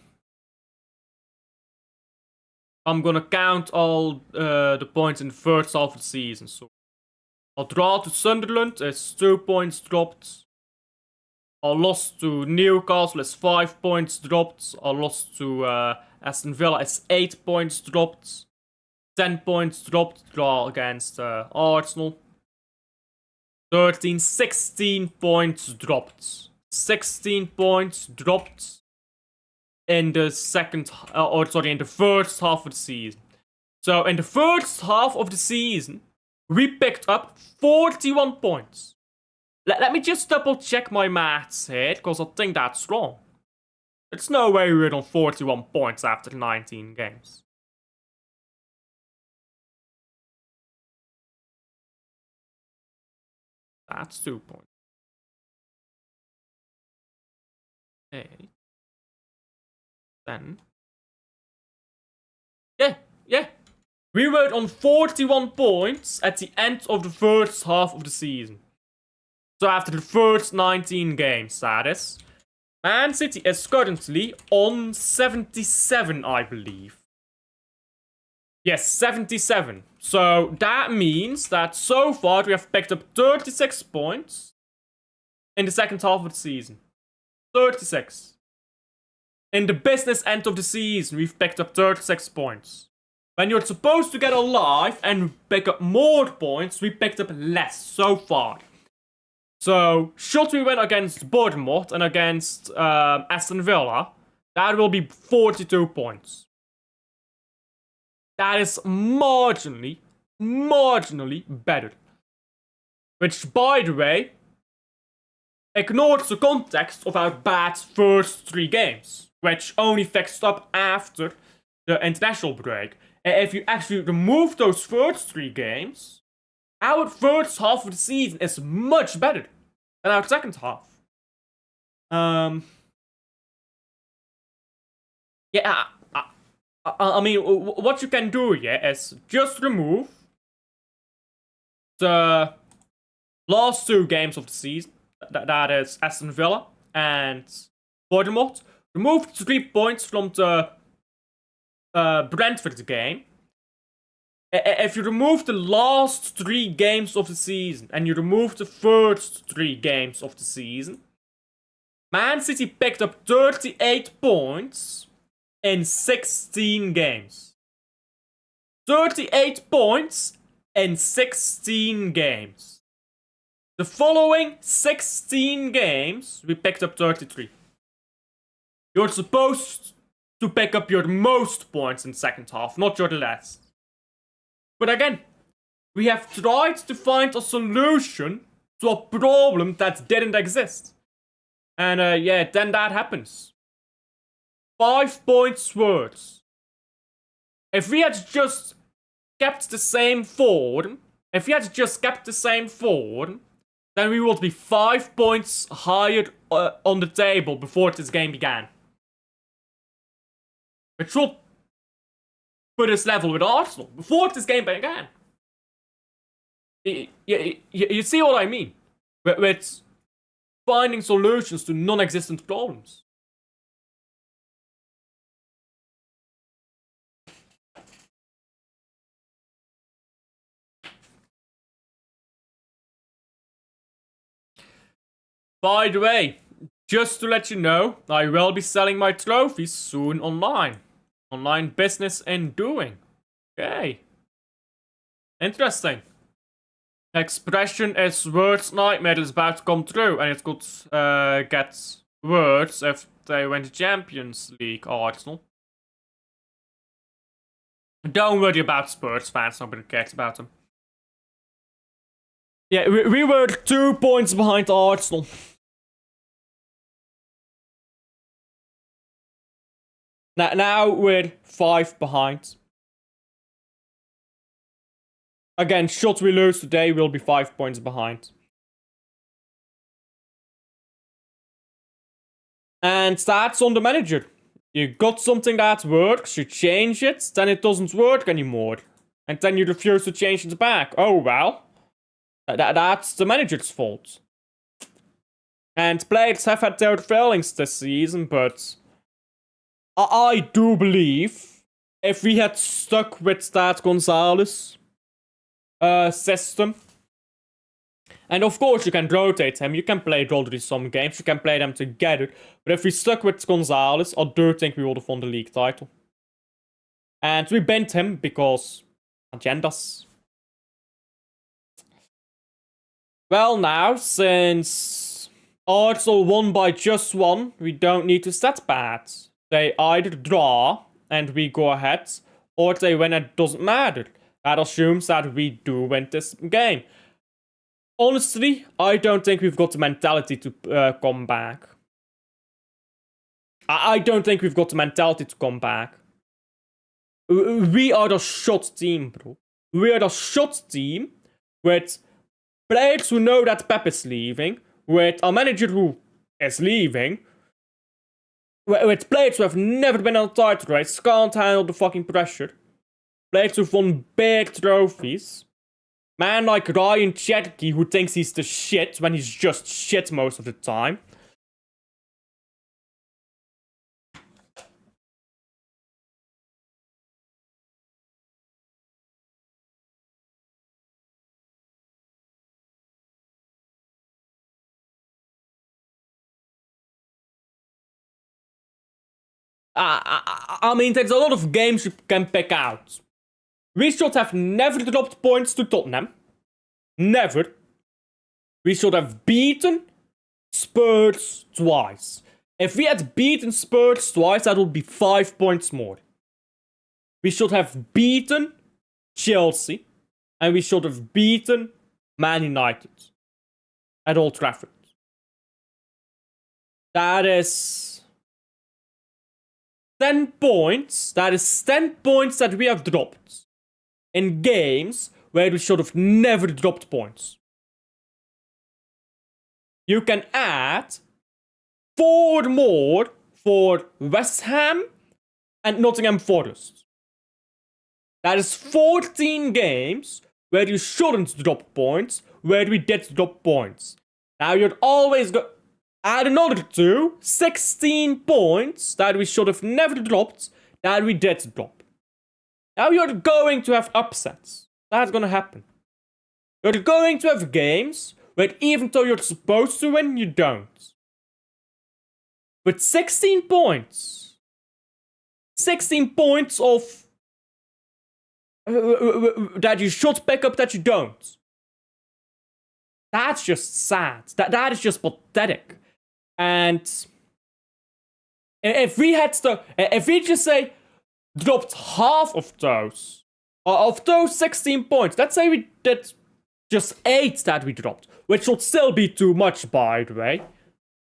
S1: I'm gonna count all the points in the first half of the season. So our draw to Sunderland is 2 points dropped. Our loss to Newcastle is 5 points dropped. Our loss to Aston Villa is 8 points dropped. 10 points dropped. Draw against Arsenal. 16 points dropped. 16 points dropped in the in the first half of the season. So in the first half of the season, we picked up 41 points. Let me just double check my maths here, because I think that's wrong. There's no way we're on 41 points after 19 games. That's 2 points. 8. 10. Yeah. We were on 41 points at the end of the first half of the season. So after the first 19 games, that is. Man City is currently on 77, I believe. Yes, 77. So that means that so far we have picked up 36 points in the second half of the season. 36. In the business end of the season, we've picked up 36 points. When you're supposed to get alive and pick up more points, we picked up less so far. So, should we win against Bournemouth and against Aston Villa, that will be 42 points. That is marginally better. Which, by the way, ignores the context of our bad first 3 games, which only fixed up after the international break. If you actually remove those first 3 games, our first half of the season is much better than our second half. Yeah, I mean, what you can do, yeah, is just remove the last 2 games of the season. That is Aston Villa and Bournemouth. Remove 3 points from the Brentford game. If you remove the last 3 games of the season and you remove the first 3 games of the season, Man City picked up 38 points in 16 games. 38 points in 16 games. The following 16 games, we picked up 33. You're supposed to pick up your most points in the second half, not your last. But again, we have tried to find a solution to a problem that didn't exist. And then that happens. 5 points worse. If we had just kept the same form, then we would be 5 points higher on the table before this game began. Which would for this level with Arsenal before this game began. You see what I mean? With finding solutions to non-existent problems. By the way, just to let you know, I will be selling my trophies soon online. Online business and doing. Okay. Interesting. Expression is words nightmare is about to come true, and it could get worse if they win the Champions League, Arsenal. Don't worry about Spurs fans, nobody cares about them. Yeah, we were 2 points behind Arsenal. Now we're 5 behind. Again, should we lose today, we'll be 5 points behind. And that's on the manager. You got something that works, you change it, then it doesn't work anymore. And then you refuse to change it back. Oh, well. That's the manager's fault. And players have had their failings this season, but I do believe if we had stuck with that Gonzalez system, and of course you can rotate him, you can play Rodri some games, you can play them together, but if we stuck with Gonzalez, I do think we would have won the league title. And we bent him because agendas. Well, now, since Arsenal won by just 1, we don't need to stat bad. They either draw and we go ahead, or they win and it doesn't matter. That assumes that we do win this game. Honestly, I don't think we've got the mentality to come back. I don't think we've got the mentality to come back. We are the shot team, bro. We are the shot team with players who know that Pep is leaving, with a manager who is leaving, with players who have never been on a title race, can't handle the fucking pressure, players who've won big trophies, man like Ryan Cherky who thinks he's the shit when he's just shit most of the time. I mean, there's a lot of games you can pick out. We should have never dropped points to Tottenham. Never. We should have beaten Spurs twice. If we had beaten Spurs twice, that would be 5 points more. We should have beaten Chelsea. And we should have beaten Man United. At Old Trafford. That is 10 points. That is 10 points that we have dropped in games where we should have never dropped points. You can add 4 more for West Ham and Nottingham Forest. That is 14 games where you shouldn't drop points, where we did drop points. Now you'd always go add another 2, 16 points that we should have never dropped, that we did drop. Now you're going to have upsets. That's gonna happen. You're going to have games where even though you're supposed to win, you don't. With 16 points. 16 points of that you should pick up that you don't. That's just sad. That is just pathetic. And if we just say dropped half of those 16 points, let's say we did just 8 that we dropped, which would still be too much, by the way.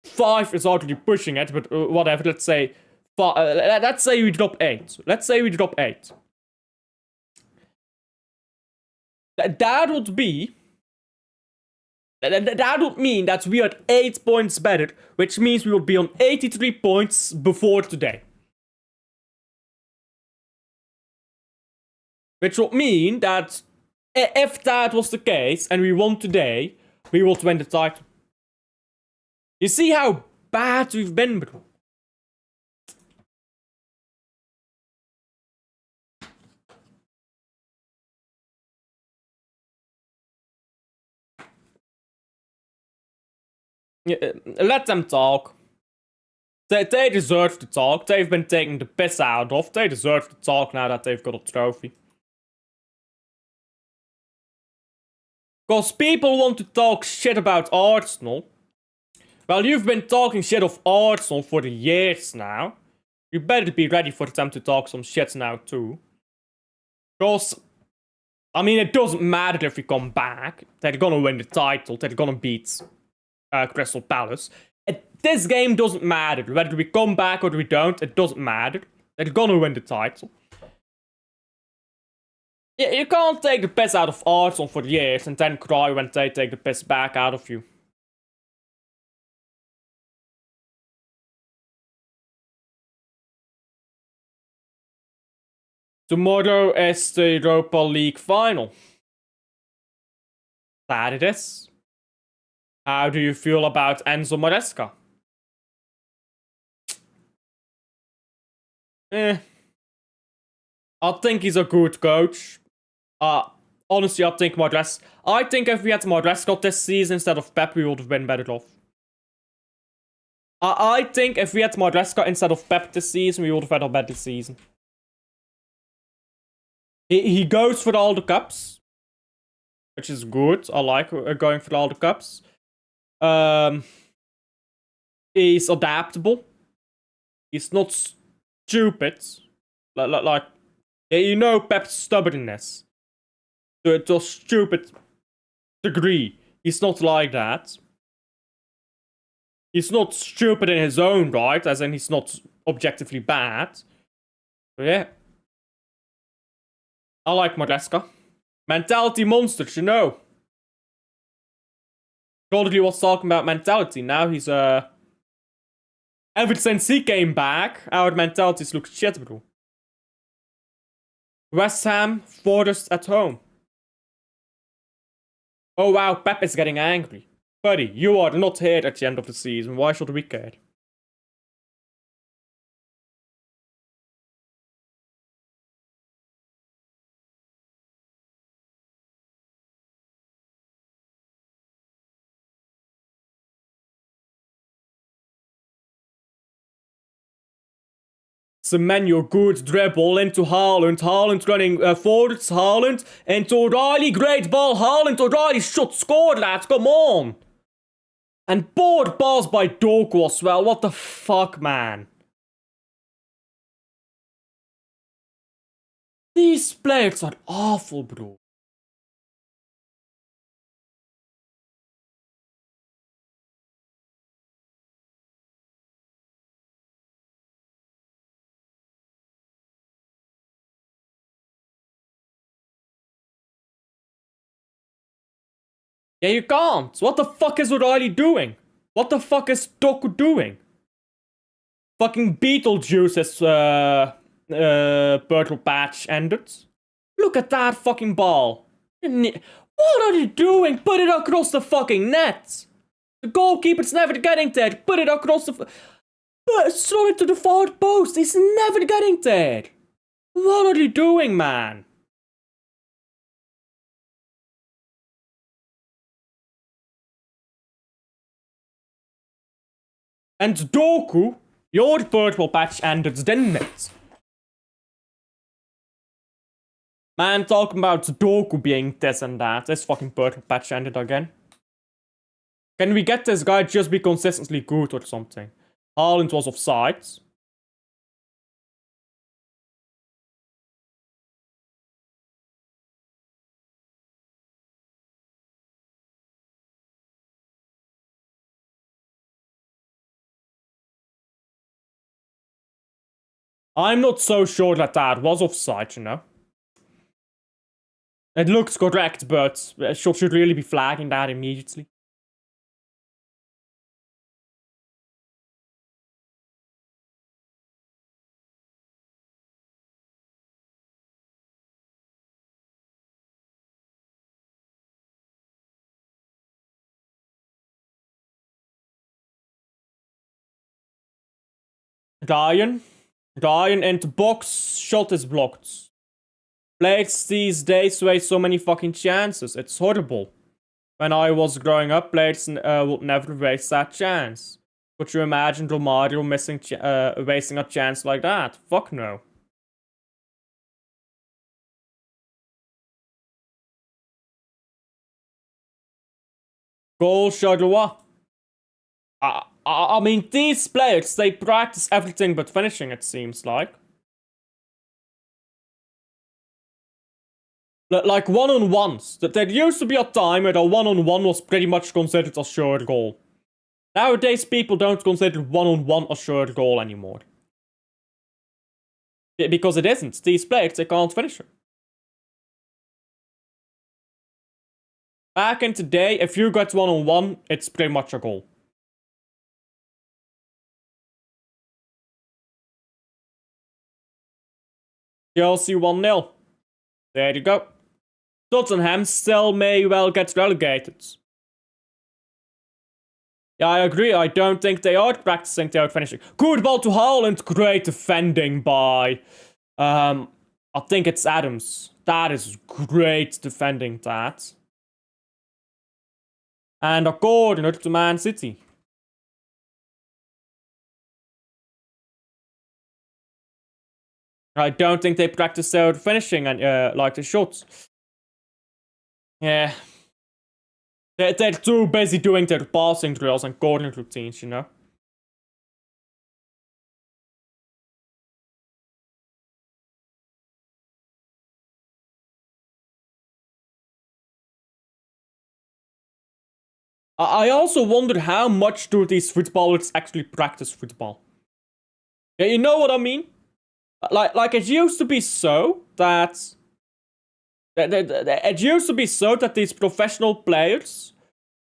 S1: 5 is already pushing it, but whatever. Let's say we drop 8. Let's say we drop 8. That would be. That would mean that we are 8 points better, which means we would be on 83 points before today. Which would mean that if that was the case and we won today, we would win the title. You see how bad we've been, bro. Let them talk. They deserve to talk. They've been taking the piss out of. They deserve to talk now that they've got a trophy. Because people want to talk shit about Arsenal. Well, you've been talking shit of Arsenal for years now. You better be ready for them to talk some shit now too. Because, I mean, it doesn't matter if we come back. They're gonna win the title. They're gonna beat Crystal Palace. This game doesn't matter. Whether we come back or we don't, it doesn't matter. They're gonna win the title. You can't take the piss out of Arsenal for years and then cry when they take the piss back out of you. Tomorrow is the Europa League final. That it is. How do you feel about Enzo Maresca? I think he's a good coach. Honestly, I think if we had Maresca this season instead of Pep, we would have been better off. I think if we had Maresca instead of Pep this season, we would have had a better season. He goes for all the cups, which is good. I like going for all the cups. He's adaptable. He's not stupid. Like you know Pep's stubbornness. To a stupid degree. He's not like that. He's not stupid in his own right, as in he's not objectively bad. So yeah. I like Maresca. Mentality monsters, you know. Probably was talking about mentality. Now he's ever since he came back, our mentalities look shit, bro. West Ham, Forest at home. Oh wow, Pep is getting angry. Buddy, you are not here at the end of the season. Why should we care? Semenyo, good dribble into Haaland. Haaland running forwards. Haaland into O'Reilly. Great ball. Haaland. O'Reilly shot. Scored, lads. Come on. And board balls by Doku as well. What the fuck, man? These players are awful, bro. Yeah, you can't. What the fuck is O'Reilly doing? What the fuck is Doku doing? Fucking Beetlejuice's purple patch ended. Look at that fucking ball. What are you doing? Put it across the fucking net. The goalkeeper's never getting there. Put it across the... throw it to the far post. He's never getting there. What are you doing, man? And Doku, your purple patch ended, didn't it? Man, talking about Doku being this and that. This fucking purple patch ended again. Can we get this guy just be consistently good or something? Haaland was offside. I'm not so sure that that was offside, you know. It looks correct, but should really be flagging that immediately. Ryan into box, shot is blocked. Players these days waste so many fucking chances. It's horrible. When I was growing up, players would never waste that chance. Could you imagine Romario wasting a chance like that? Fuck no. Goal Charleroi. I mean, these players, they practice everything but finishing, it seems like. Like one-on-ones. There used to be a time where a one-on-one was pretty much considered a sure goal. Nowadays, people don't consider one-on-one a sure goal anymore. Because it isn't. These players, they can't finish it. Back in today, if you got one-on-one, it's pretty much a goal. Chelsea 1-0. There you go. Tottenham still may well get relegated. Yeah, I agree. I don't think they are practicing their finishing. Good ball to Haaland. Great defending by... I think it's Adams. That is great defending, that. And a corner to Man City. I don't think they practice their finishing and like the shots. Yeah. They're too busy doing their passing drills and corner routines, you know? I also wonder how much do these footballers actually practice football? Yeah, you know what I mean? Like it used to be so that... It used to be so that these professional players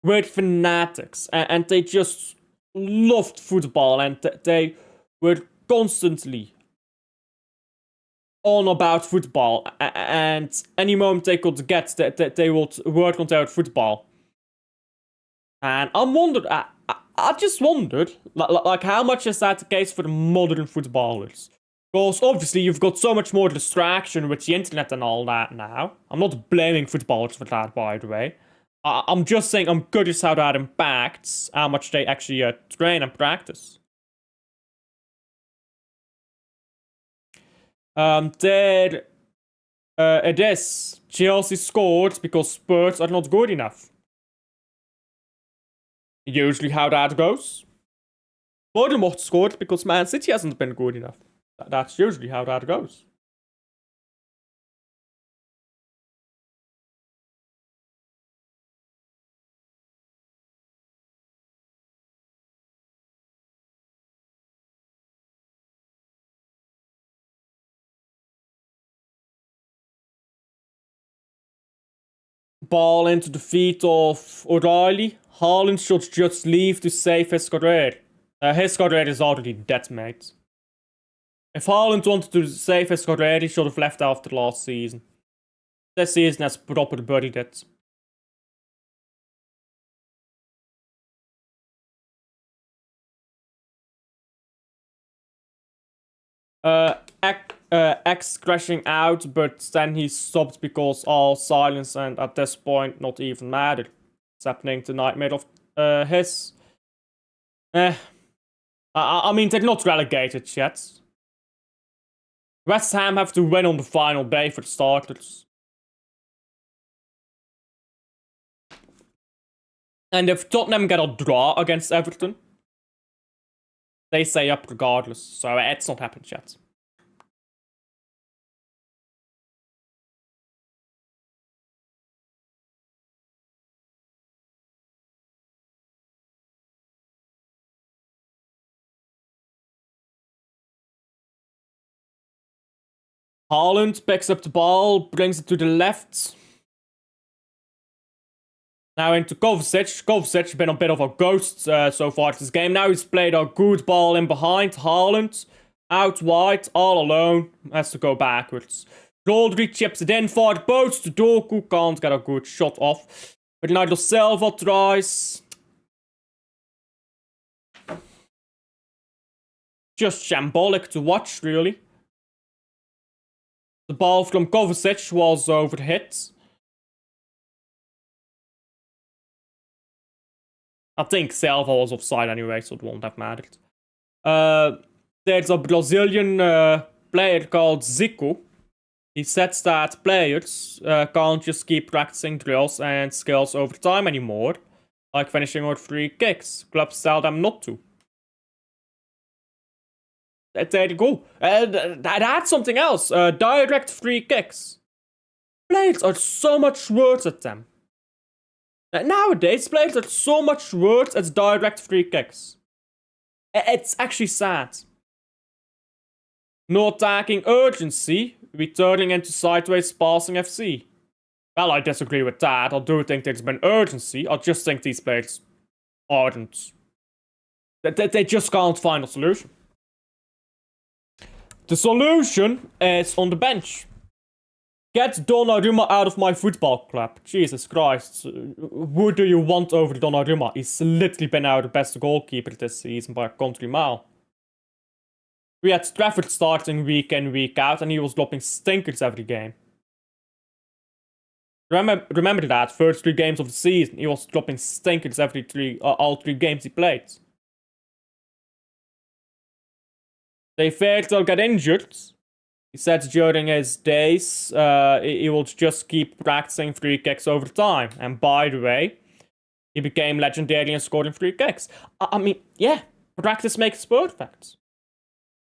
S1: were fanatics and they just loved football and they were constantly on about football, and any moment they could get, they would work on their football. And I just wondered, like, how much is that the case for the modern footballers? Because obviously you've got so much more distraction with the internet and all that now. I'm not blaming footballers for that, by the way. I'm just saying I'm curious how that impacts how much they actually train and practice. There it is. Chelsea scored because Spurs are not good enough. Usually how that goes. Bournemouth scored because Man City hasn't been good enough. That's usually how that goes. Ball into the feet of O'Reilly. Haaland should just leave to save his career. His career is already dead, mate. If Haaland wanted to save his career, he should have left after last season. This season has proper buried it. X crashing out, but then he stopped because all silence and at this point not even mattered. It's happening to Nightmare of his. I mean, they're not relegated yet. West Ham have to win on the final day for the starters. And if Tottenham get a draw against Everton, they stay up regardless. So it's not happened yet. Haaland picks up the ball, brings it to the left. Now into Kovacic. Kovacic been a bit of a ghost so far this game. Now he's played a good ball in behind. Haaland out wide, all alone. Has to go backwards. Rodri chips it in for the post. Doku can't get a good shot off. Bernardo Silva tries. just shambolic to watch, really. The ball from Kovacic was overhit. I think Silva was offside anyway, so it won't have mattered. There's a Brazilian player called Zico. He says that players can't just keep practicing drills and skills over time anymore, like finishing with free kicks. Clubs tell them not to. There you go. That's something else. Direct free kicks. Players are so much worse at them. Nowadays, players are so much worse at direct free kicks. It's actually sad. No attacking urgency, returning into sideways passing FC. Well, I disagree with that. I do think there's been urgency. I just think these players aren't. They just can't find a solution. The solution is on the bench. Get Donnarumma out of my football club. Jesus Christ. Who do you want over Donnarumma? He's literally been our best goalkeeper this season by a country mile. We had Trafford starting week in, week out, and he was dropping stinkers every game. Remember that, first 3 games of the season, he was dropping stinkers all 3 games he played. They feared he'll get injured. He said during his days, he will just keep practicing free kicks over time. And by the way, he became legendary in scoring free kicks. I mean, yeah, practice makes perfect.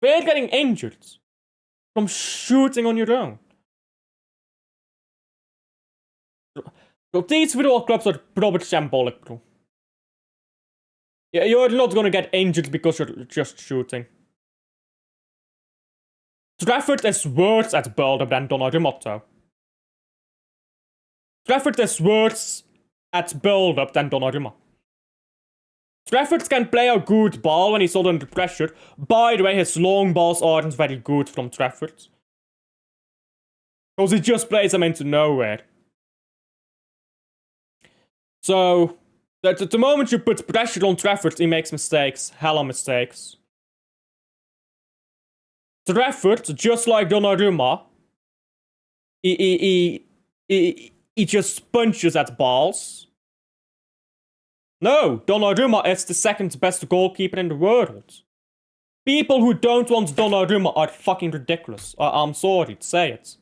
S1: We're getting injured from shooting on your own. So these football clubs are probably shambolic, bro. Yeah, you're not gonna get injured because you're just shooting. Trafford is worse at build-up than Donnarumma, though. Trafford is worse at build-up than Donnarumma. Trafford can play a good ball when he's not under pressure. By the way, his long balls aren't very good from Trafford. Because he just plays them into nowhere. So, the moment you put pressure on Trafford, he makes mistakes. Hella mistakes. Trafford, just like Donnarumma, he just punches at balls. No, Donnarumma is the second best goalkeeper in the world. People who don't want Donnarumma are fucking ridiculous. I'm sorry to say it.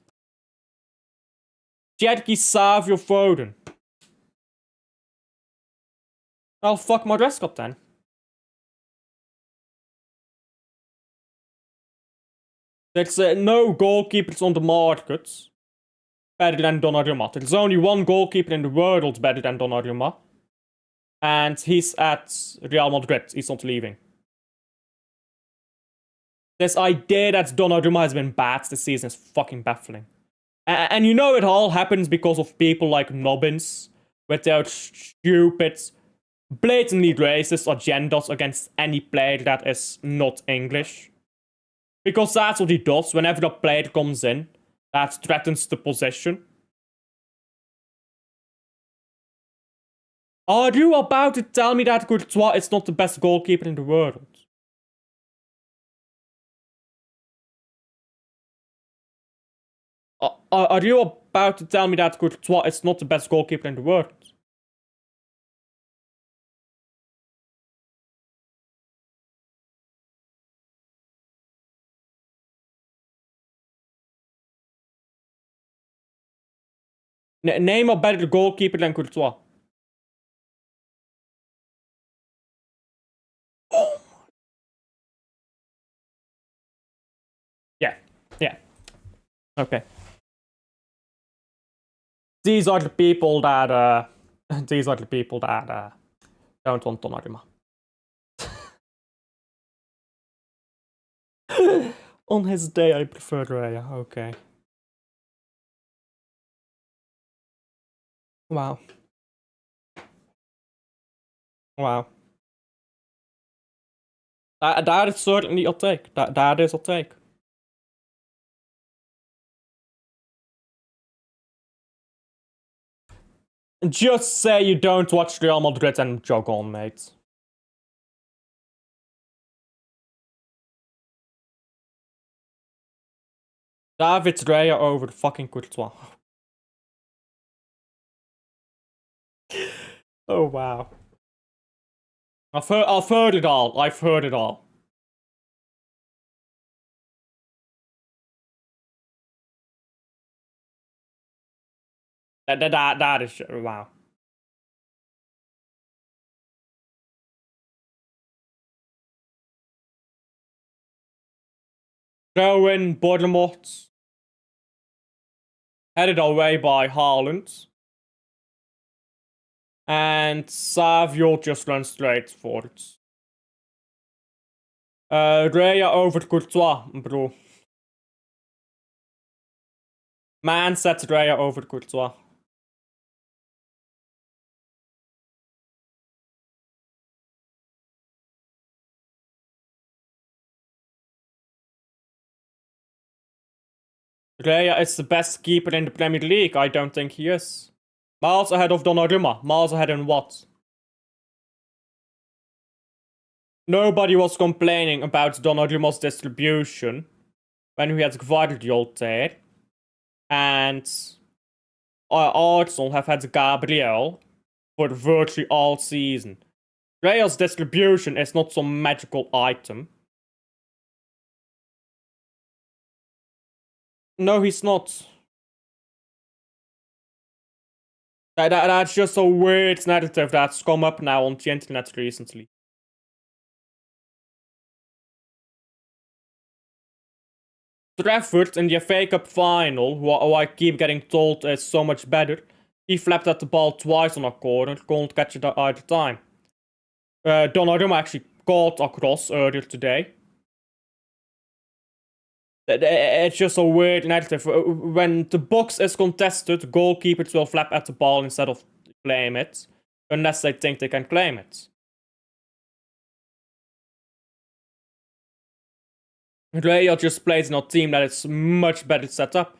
S1: Cherky Savio Foden. I'll fuck my dress up then. There's no goalkeepers on the market better than Donnarumma. There's only one goalkeeper in the world better than Donnarumma. And he's at Real Madrid. He's not leaving. This idea that Donnarumma has been bad this season is fucking baffling. And you know it all happens because of people like Nobbins with their stupid, blatantly racist agendas against any player that is not English. Because that's what he does whenever a player comes in that threatens the position. Are you about to tell me that Courtois is not the best goalkeeper in the world? Are you about to tell me that Courtois is not the best goalkeeper in the world? Name a better goalkeeper than Courtois. Yeah. Okay. These are the people that don't want Donnarumma. On his day, I prefer Raya. Okay. Wow. That is certainly a take. That is a take. Just say you don't watch Real Madrid and jog on, mate. David Raya over fucking Courtois. Oh wow. I've heard it all. I've heard it all. That is wow. Going Bournemouth, headed away by Haaland. And Savio just runs straight for it. Raya over Courtois, bro. Man sets Raya over Courtois. Raya is the best keeper in the Premier League. I don't think he is. Miles ahead of Donnarumma. Miles ahead in what? Nobody was complaining about Donnarumma's distribution when we had Gvardiol there. And Arsenal have had Gabriel for virtually all season. Raya's distribution is not some magical item. No, he's not. That's just a weird narrative that's come up now on the internet recently. Trafford in the FA Cup final, who I keep getting told is so much better, he flapped at the ball twice on a corner, couldn't catch it either time. Donnarumma actually caught a cross earlier today. It's just a weird narrative. When the box is contested, goalkeepers will flap at the ball instead of claim it, unless they think they can claim it. Raya just plays in a team that is much better set up.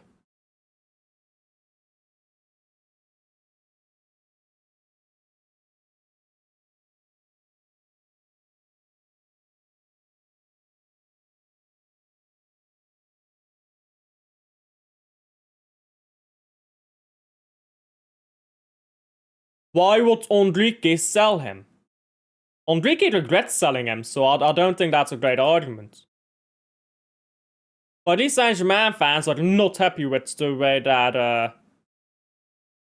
S1: Why would Enrique sell him? Enrique regrets selling him, so I don't think that's a great argument. But these Saint-Germain fans are not happy with the way that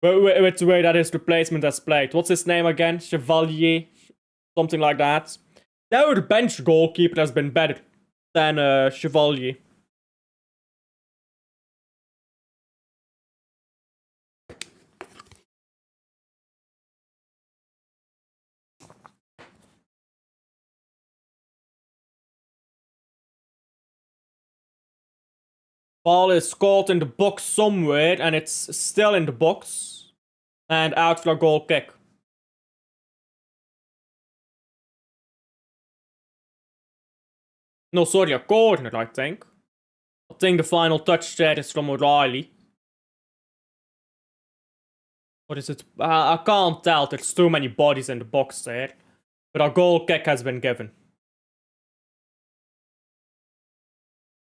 S1: with the way that his replacement has played. What's his name again? Chevalier? Something like that. Now the bench goalkeeper has been better than Chevalier. Ball is caught in the box somewhere, and it's still in the box. And out for a goal kick. No, sorry, a corner, I think. I think the final touch there is from O'Reilly. What is it? I can't tell. There's too many bodies in the box there. But a goal kick has been given.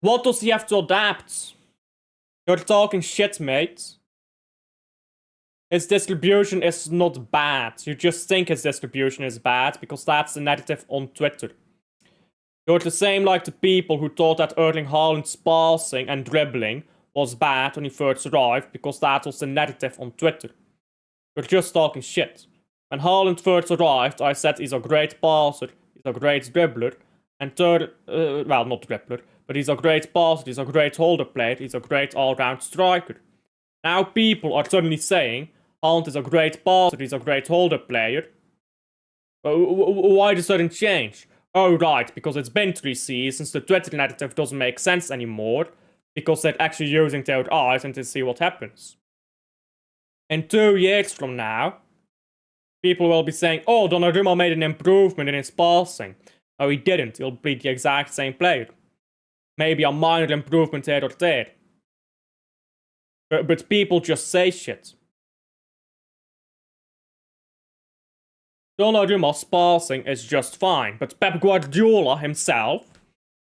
S1: What does he have to adapt? You're talking shit, mate. His distribution is not bad. You just think his distribution is bad because that's the narrative on Twitter. You're the same like the people who thought that Erling Haaland's passing and dribbling was bad when he first arrived because that was the narrative on Twitter. You're just talking shit. When Haaland first arrived, I said he's a great passer, he's a great dribbler, and well, not dribbler, but he's a great passer, he's a great holder player, he's a great all-round striker. Now people are suddenly saying Haaland is a great passer, he's a great holder player. Why the sudden change? Oh right, because it's been 3 seasons, the Twitter narrative doesn't make sense anymore, because they're actually using their eyes and to see what happens. In 2 years from now, people will be saying, oh, Donnarumma made an improvement in his passing. No, he didn't, he'll be the exact same player. Maybe a minor improvement here or there. But people just say shit. Donnarumma's passing is just fine, but Pep Guardiola himself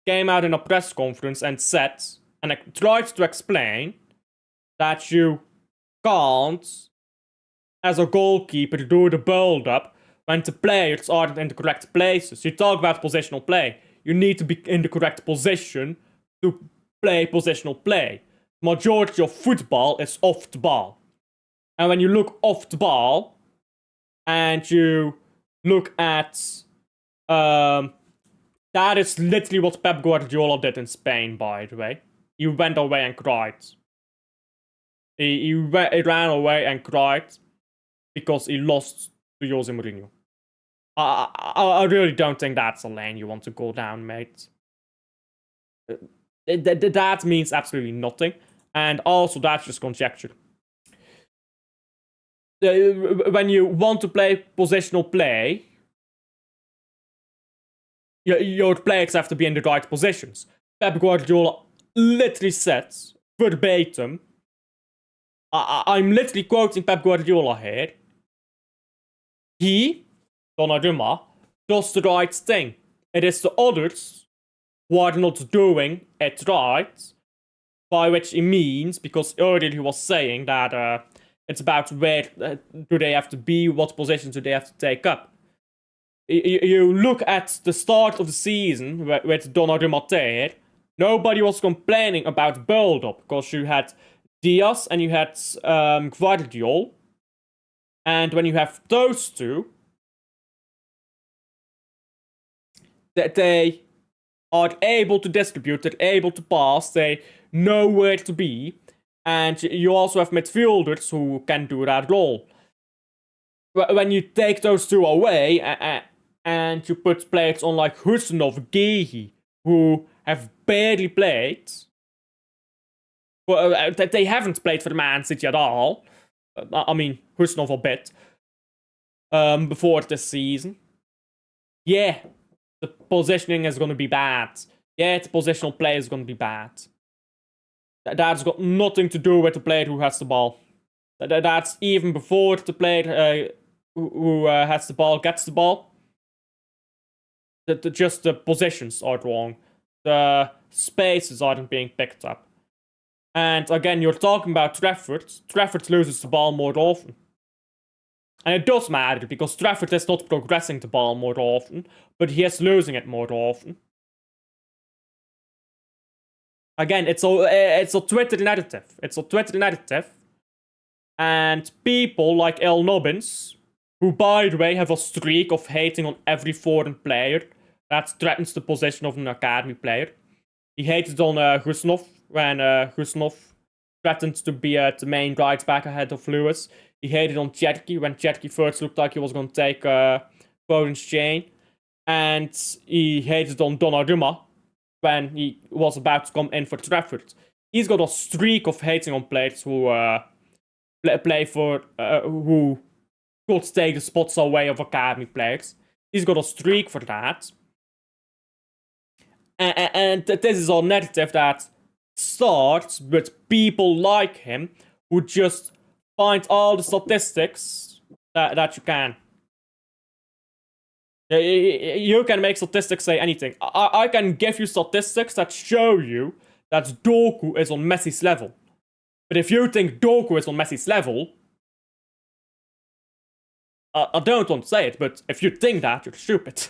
S1: came out in a press conference and said and I tried to explain that you can't, as a goalkeeper, do the build-up when the players aren't in the correct places. You talk about positional play. You need to be in the correct position to play positional play. Majority of football is off the ball. And when you look off the ball, and you look at... that is literally what Pep Guardiola did in Spain, by the way. He went away and cried. He ran away and cried because he lost to Jose Mourinho. I really don't think that's a lane you want to go down, mate. That means absolutely nothing. And also, that's just conjecture. When you want to play positional play, your players have to be in the right positions. Pep Guardiola literally said, verbatim, I'm literally quoting Pep Guardiola here, he, Donnarumma, does the right thing. It is the others who are not doing it right, by which he means, because earlier he was saying that it's about where do they have to be, what positions do they have to take up. You look at the start of the season with Donnarumma there, nobody was complaining about build-up, because you had Diaz and you had Gvardiol, and when you have those two, that they are able to distribute, they're able to pass, they know where to be, and you also have midfielders who can do that role. When you take those two away, and you put players on like Husnov, Gehi, who have barely played, well, they haven't played for the Man City at all. I mean, Husnov a bit, before this season. Yeah, the positioning is going to be bad. Yeah, the positional play is going to be bad. That's got nothing to do with the player who has the ball. That's even before the player who has the ball gets the ball. Just the positions are wrong. The spaces aren't being picked up. And again, you're talking about Trafford. Trafford loses the ball more often. And it does matter, because Trafford is not progressing the ball more often, but he is losing it more often. Again, it's a Twitter narrative. It's a Twitter narrative. And people like El Nobbins, who, by the way, have a streak of hating on every foreign player that threatens the position of an academy player. He hated on Husnov when Husnov threatened to be the main right back ahead of Lewis. He hated on Cherki when Cherki first looked like he was going to take Foden's chain. And he hated on Donnarumma when he was about to come in for Trafford. He's got a streak of hating on players who play for who could take the spots away of academy players. He's got a streak for that. And this is a narrative that starts with people like him who just find all the statistics that you can. You can make statistics say anything. I can give you statistics that show you that Doku is on Messi's level. But if you think Doku is on Messi's level, I don't want to say it, but if you think that, you're stupid.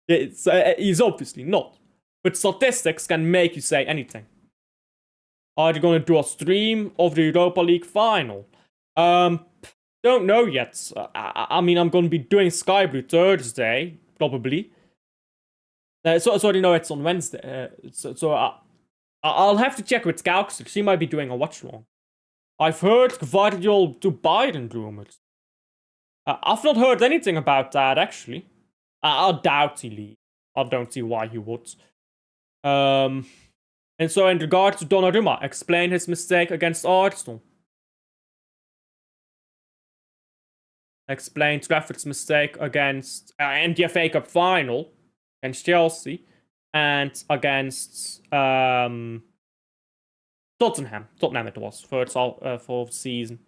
S1: He's obviously not. But statistics can make you say anything. Are you going to do a stream of the Europa League final? Don't know yet. I mean, I'm going to be doing Sky Blue Thursday, probably. Sorry, no, it's on Wednesday. I'll have to check with Calx. She might be doing a watch-along. I've heard Gvardiol to Bayern rumors. I've not heard anything about that, actually. I doubt he leaves. I don't see why he would. And so in regard to Donnarumma, explain his mistake against Arsenal. Explain Trafford's mistake against in the FA Cup final against Chelsea and against Tottenham. Tottenham it was for the season.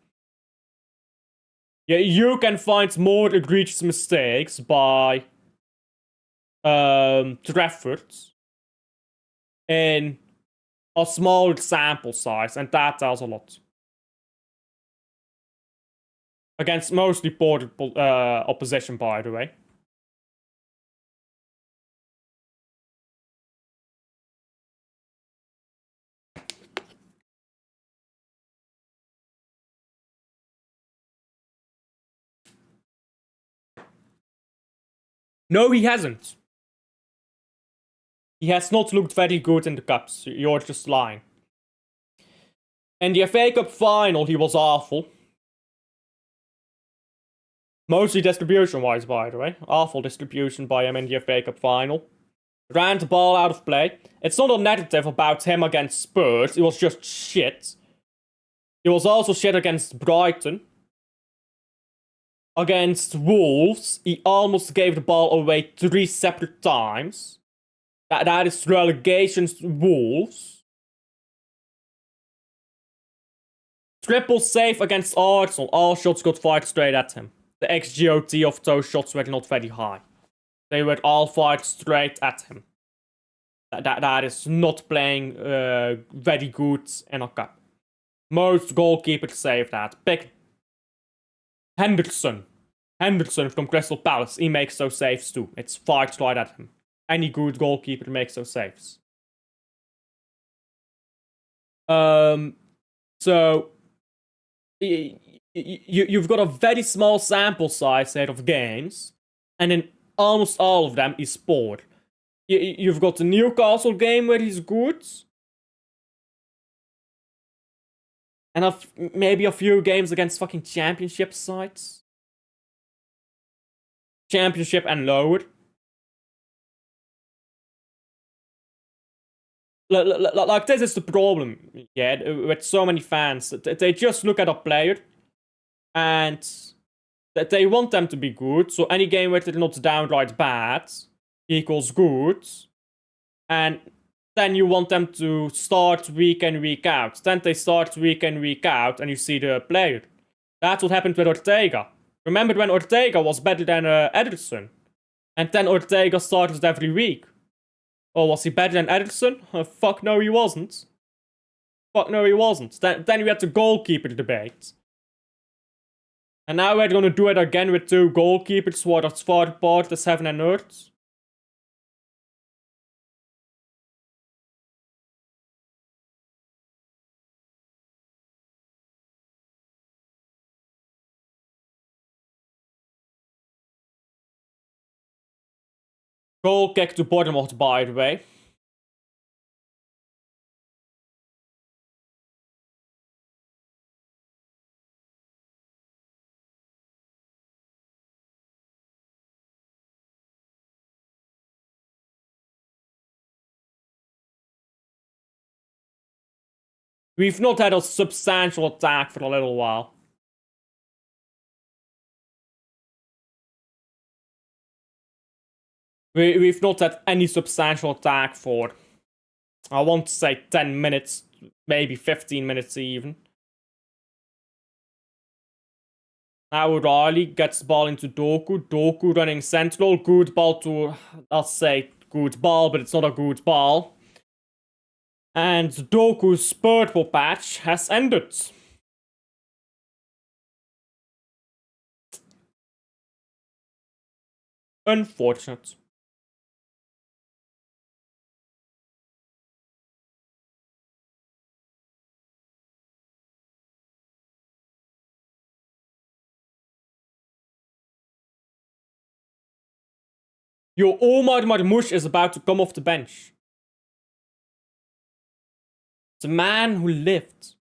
S1: Yeah, you can find more egregious mistakes by Trafford in a small sample size, and that tells a lot. Against mostly poor opposition, by the way. No, he hasn't. He has not looked very good in the Cups. You're just lying. In the FA Cup final, he was awful. Mostly distribution-wise, by the way. Awful distribution by him in the FA Cup final. Ran the ball out of play. It's not a negative about him against Spurs. It was just shit. It was also shit against Brighton. Against Wolves, he almost gave the ball away 3 separate times. That is relegation Wolves. Triple save against Arsenal. All shots got fired straight at him. The XGOT of those shots were not very high. They were all fired straight at him. That is not playing very good in a cup. Most goalkeepers save that. Pick Henderson. Henderson from Crystal Palace. He makes those saves too. It's fired straight at him. Any good goalkeeper makes those saves. So you've got a very small sample size here of games, and in almost all of them he's poor. You've got the Newcastle game where he's good, and maybe a few games against fucking championship sides. Championship and lower. Like, this is the problem, yeah, with so many fans. They just look at a player, and they want them to be good, so any game where they're not downright bad equals good, and then you want them to start week in, week out. Then they start week in, week out, and you see the player. That's what happened with Ortega. Remember when Ortega was better than Ederson? And then Ortega started every week. Oh, was he better than Ederson? Fuck no, he wasn't. Fuck no, he wasn't. Then we had the goalkeeper debate. And now we're gonna do it again with 2 goalkeepers who are as far apart as heaven and earth. Goal kick to Bournemouth, by the way. We've not had a substantial attack for a little while. We've not had any substantial attack for, I want to say 10 minutes, maybe 15 minutes even. Now Riley gets the ball into Doku. Doku running central. Good ball to, I'll say good ball, but it's not a good ball. And Doku's purple patch has ended. Unfortunate. Yo, Omar Marmoush is about to come off the bench. It's a man who lived.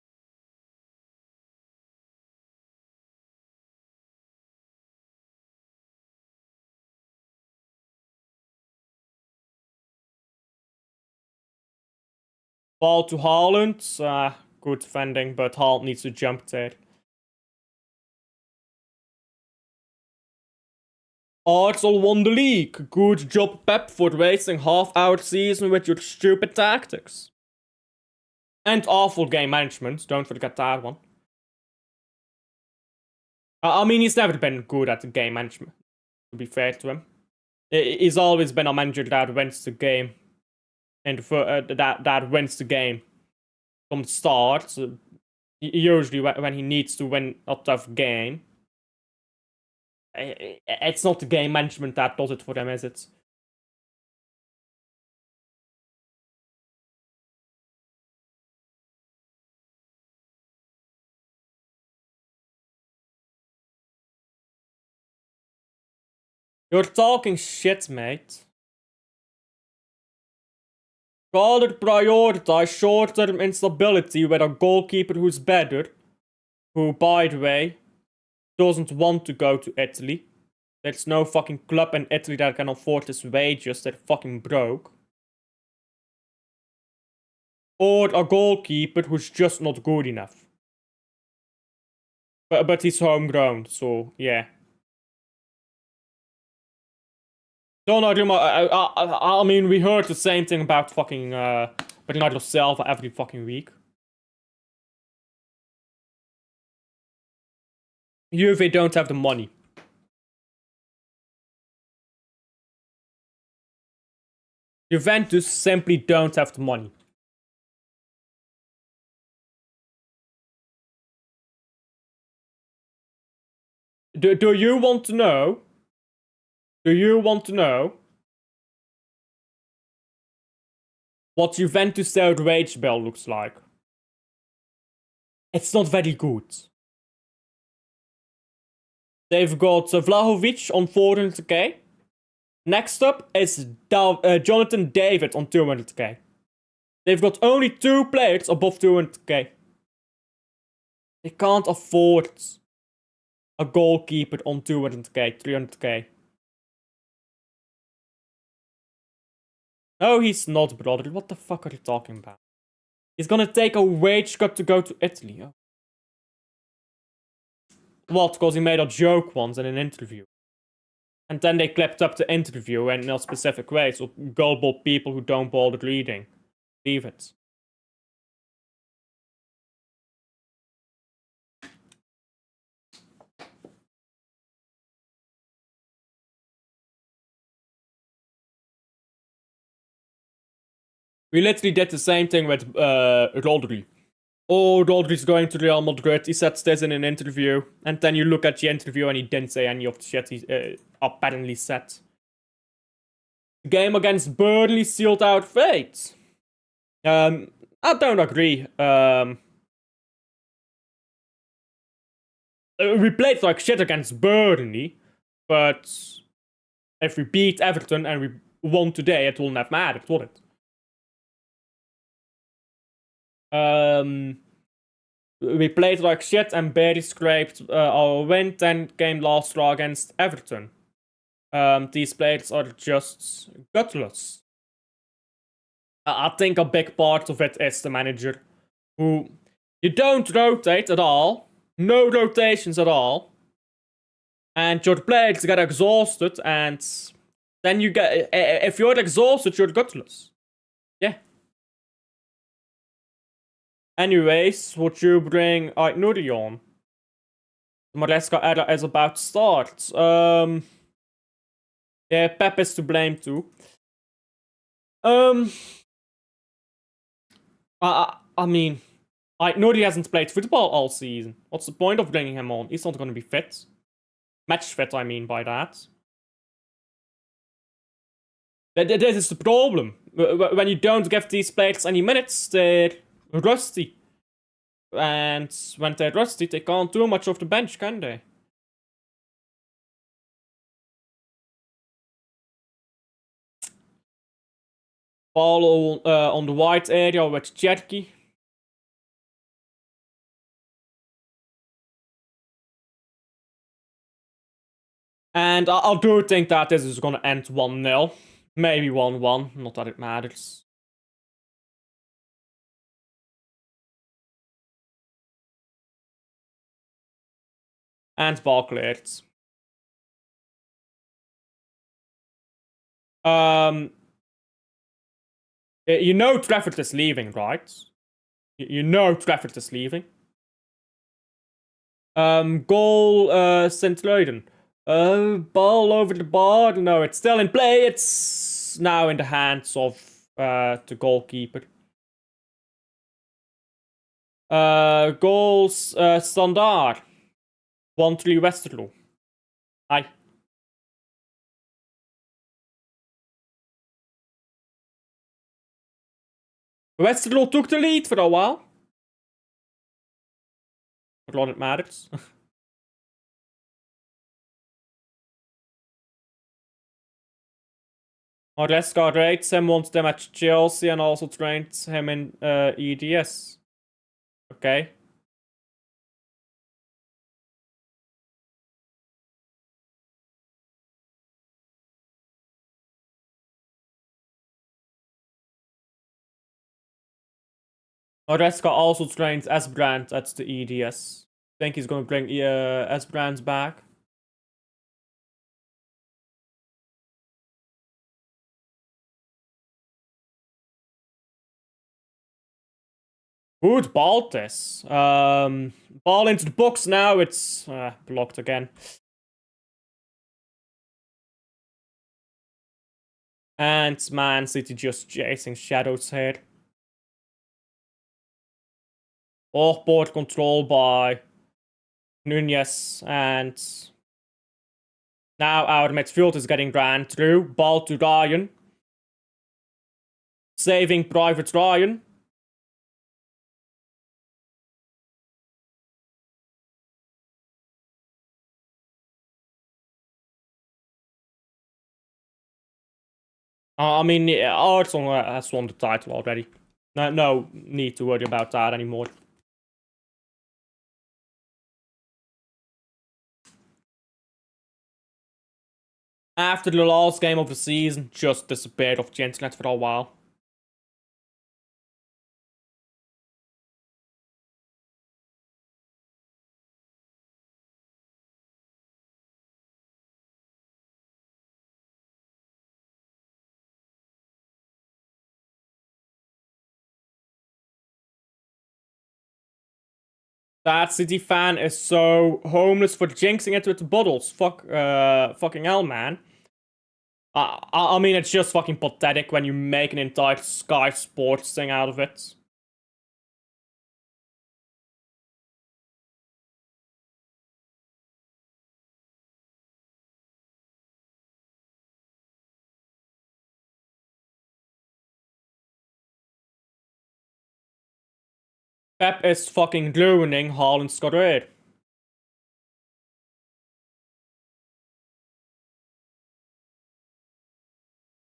S1: Ball to Haaland. Good defending, but Haaland needs to jump there. Arsenal won the league. Good job, Pep, for wasting half our season with your stupid tactics. And awful game management, don't forget that one. I mean, he's never been good at game management, to be fair to him. He's always been a manager that wins the game. And that wins the game from the start. Usually when he needs to win a tough game. It's not the game management that does it for them, is it? You're talking shit, mate. Rather prioritize short-term instability with a goalkeeper who's better, who, by the way, doesn't want to go to Italy. There's no fucking club in Italy that can afford his wages, they're fucking broke. Or a goalkeeper who's just not good enough. But he's homegrown, so yeah. I mean, we heard the same thing about fucking Bernardo Silva every fucking week. Juve don't have the money. Juventus simply don't have the money. Do you want to know? Do you want to know what Juventus' wage bill looks like? It's not very good. They've got Vlahovic on 400k. Next up is Jonathan David on 200k. They've got only 2 players above 200k. They can't afford a goalkeeper on 200k, 300k. No, he's not, brother. What the fuck are you talking about? He's gonna take a wage cut to go to Italy. Oh. What? Because he made a joke once in an interview. And then they clipped up the interview in a specific way, so gullible people who don't bother reading. Leave it. We literally did the same thing with Rodri. Oh, Rodri's going to Real Madrid. He said this in an interview. And then you look at the interview and he didn't say any of the shit he apparently said. The game against Burnley sealed out fate. I don't agree. We played like shit against Burnley. But if we beat Everton and we won today, it wouldn't have mattered, would it? We played like shit and barely scraped our win. Then came last draw against Everton. These players are just gutless. I think a big part of it is the manager, who you don't rotate at all, no rotations at all, and your players get exhausted, and then you get, if you're exhausted, you're gutless. Yeah. Anyways, would you bring Nuri on? The Maresca era is about to start. Yeah, Pep is to blame too. I mean, Nuri hasn't played football all season. What's the point of bringing him on? He's not gonna be fit. Match fit, I mean by that. This is the problem. When you don't give these players any minutes, they're rusty. And when they're rusty, they can't do much off the bench, can they? Ball on the wide area with Cherky. And I do think that this is gonna end 1-0. Maybe 1-1, not that it matters. And ball cleared. You know Trafford is leaving, right? You know Trafford is leaving. Goal, St. Leiden. Ball over the bar. No, it's still in play. It's now in the hands of the goalkeeper. Goals standaard. 1-3 Westerlo. Hi. Westerlo took the lead for a while. But a lot it matters. Maresca rates him, wants them at Chelsea, and also trains him in EDS. Okay. Maresca also trains S-Brand at the EDS. Think he's gonna bring S-Brands back. Good ball this. Ball into the box now. It's blocked again. And Man City just chasing shadows here. Off board control by Nunez, and now our midfield is getting ran through. Ball to Ryan. Saving Private Ryan. I mean, Arsenal has won the title already. No need to worry about that anymore. After the last game of the season, just disappeared off the internet for a while. That City fan is so homeless for jinxing it with the bottles. Fucking hell, man. I mean, it's just fucking pathetic when you make an entire Sky Sports thing out of it. Pep is fucking ruining Haaland's career.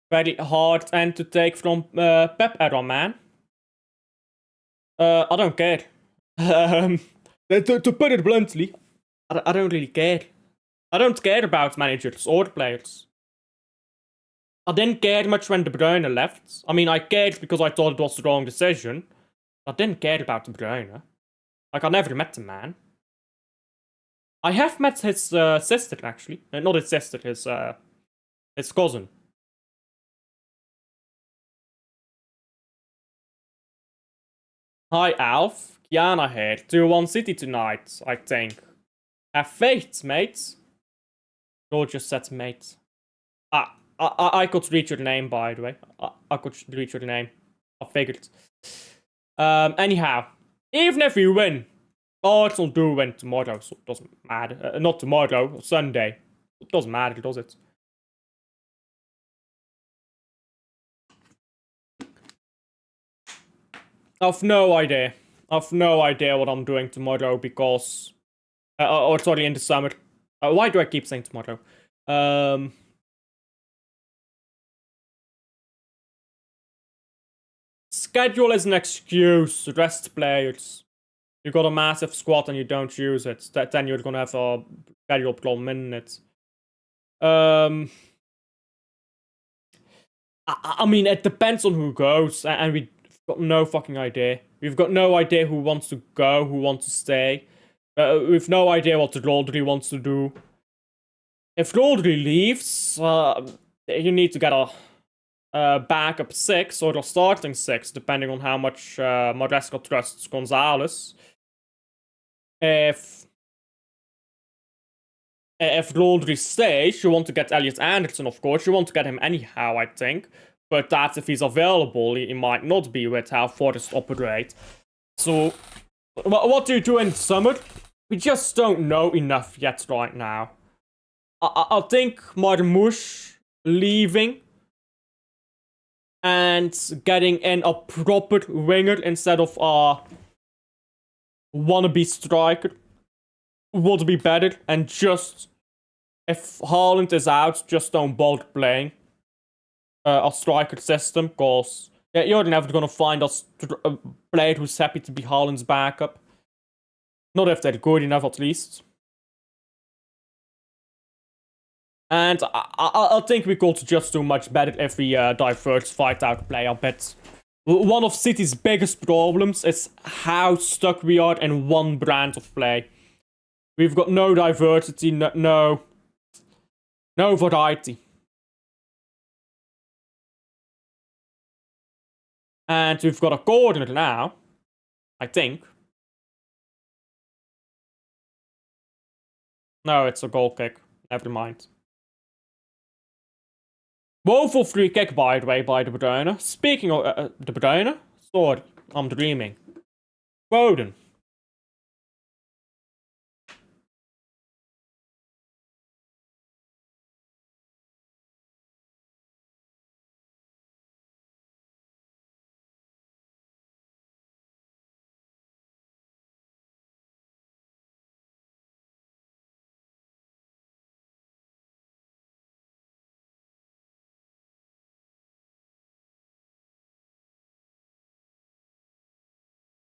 S1: Very hard end to take from Pep era, man. I don't care. To put it bluntly, I don't really care. I don't care about managers or players. I didn't care much when De Bruyne left. I mean, I cared because I thought it was the wrong decision. I didn't care about De Bruyne. Like, I never met the man. I have met his sister, actually. Not his sister, his cousin. Hi, Alf. Kiana here. 2-1 City tonight, I think. Have faith, mate. Joel just said mate. I could read your name, by the way. I could read your name. I figured. Anyhow, even if we win, Arsenal do win tomorrow, so it doesn't matter. Not tomorrow, Sunday. It doesn't matter, does it? I've no idea. I've no idea what I'm doing tomorrow because... or sorry, in the summer. Why do I keep saying tomorrow? Schedule is an excuse to rest players. You got a massive squad and you don't use it. Then you're gonna have a schedule problem in it. I mean, it depends on who goes, and we've got no fucking idea. We've got no idea who wants to go, who wants to stay. We've no idea what the Rodri wants to do. If Rodri leaves, you need to get a backup 6 or a starting 6, depending on how much Maresca trusts Gonzalez. If Rodri stays, you want to get Elliot Anderson, of course. You want to get him anyhow, I think. But that's if he's available. He might not be with how Forest operate. So What do you do in summer? We just don't know enough yet right now. I think Marmouche leaving and getting in a proper winger instead of a wannabe striker would be better. And just, if Haaland is out, just don't bother playing a striker system, because you're never gonna find a player who's happy to be Haaland's backup. Not if they're good enough, at least. And I think we could just do much better if we diversified our player bit. One of City's biggest problems is how stuck we are in one brand of play. We've got no diversity, no variety. And we've got a corner now, I think. No, it's a goal kick. Never mind. Woeful free kick, by the way, by De Bruyne. Speaking of De Bruyne, sorry, I'm dreaming. Foden.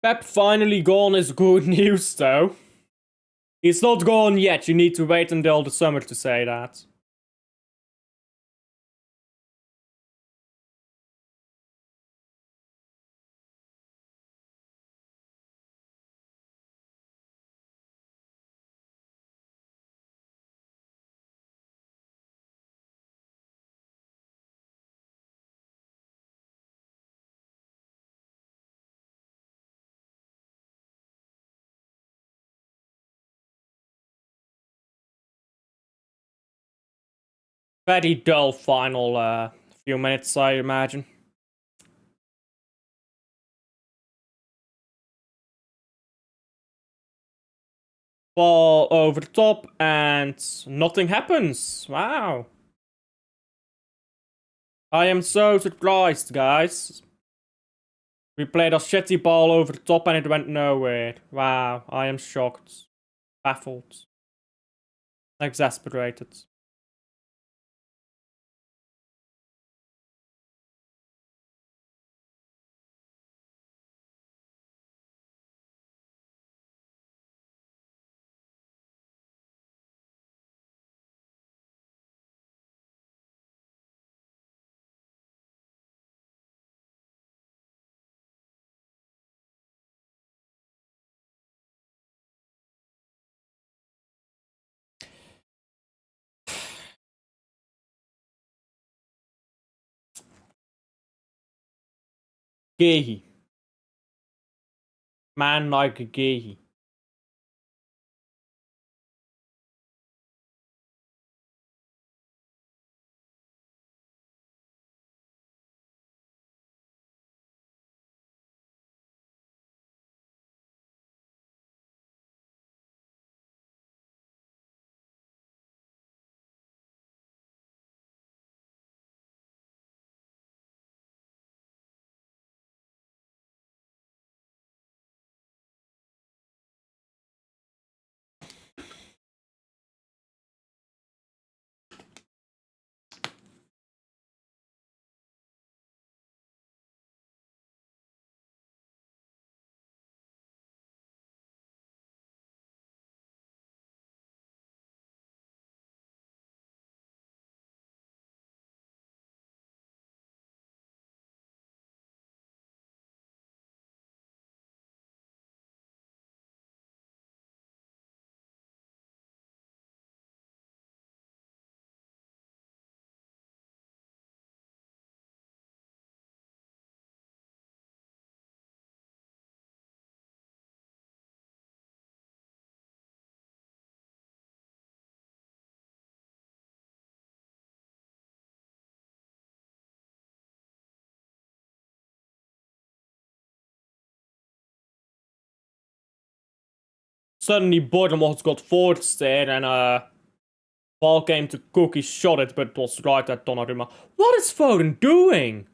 S1: Pep finally gone is good news, though. He's not gone yet. You need to wait until the summer to say that. Very dull final few minutes, I imagine. Ball over the top and nothing happens. Wow. I am so surprised, guys. We played a shitty ball over the top and it went nowhere. Wow, I am shocked. Baffled. Exasperated. Gehi. Man like Gehi. suddenly Bournemouth got forced there, and ball came to Cook. He shot it, but it was right at Donnarumma. What is Foden doing?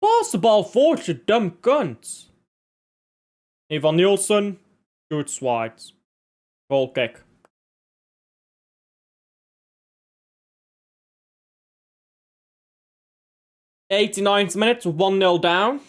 S1: Pass the ball forward, you dumb cunt. Ivan Nielsen shoots wide. Goal kick. 89th minute, 1-0 down.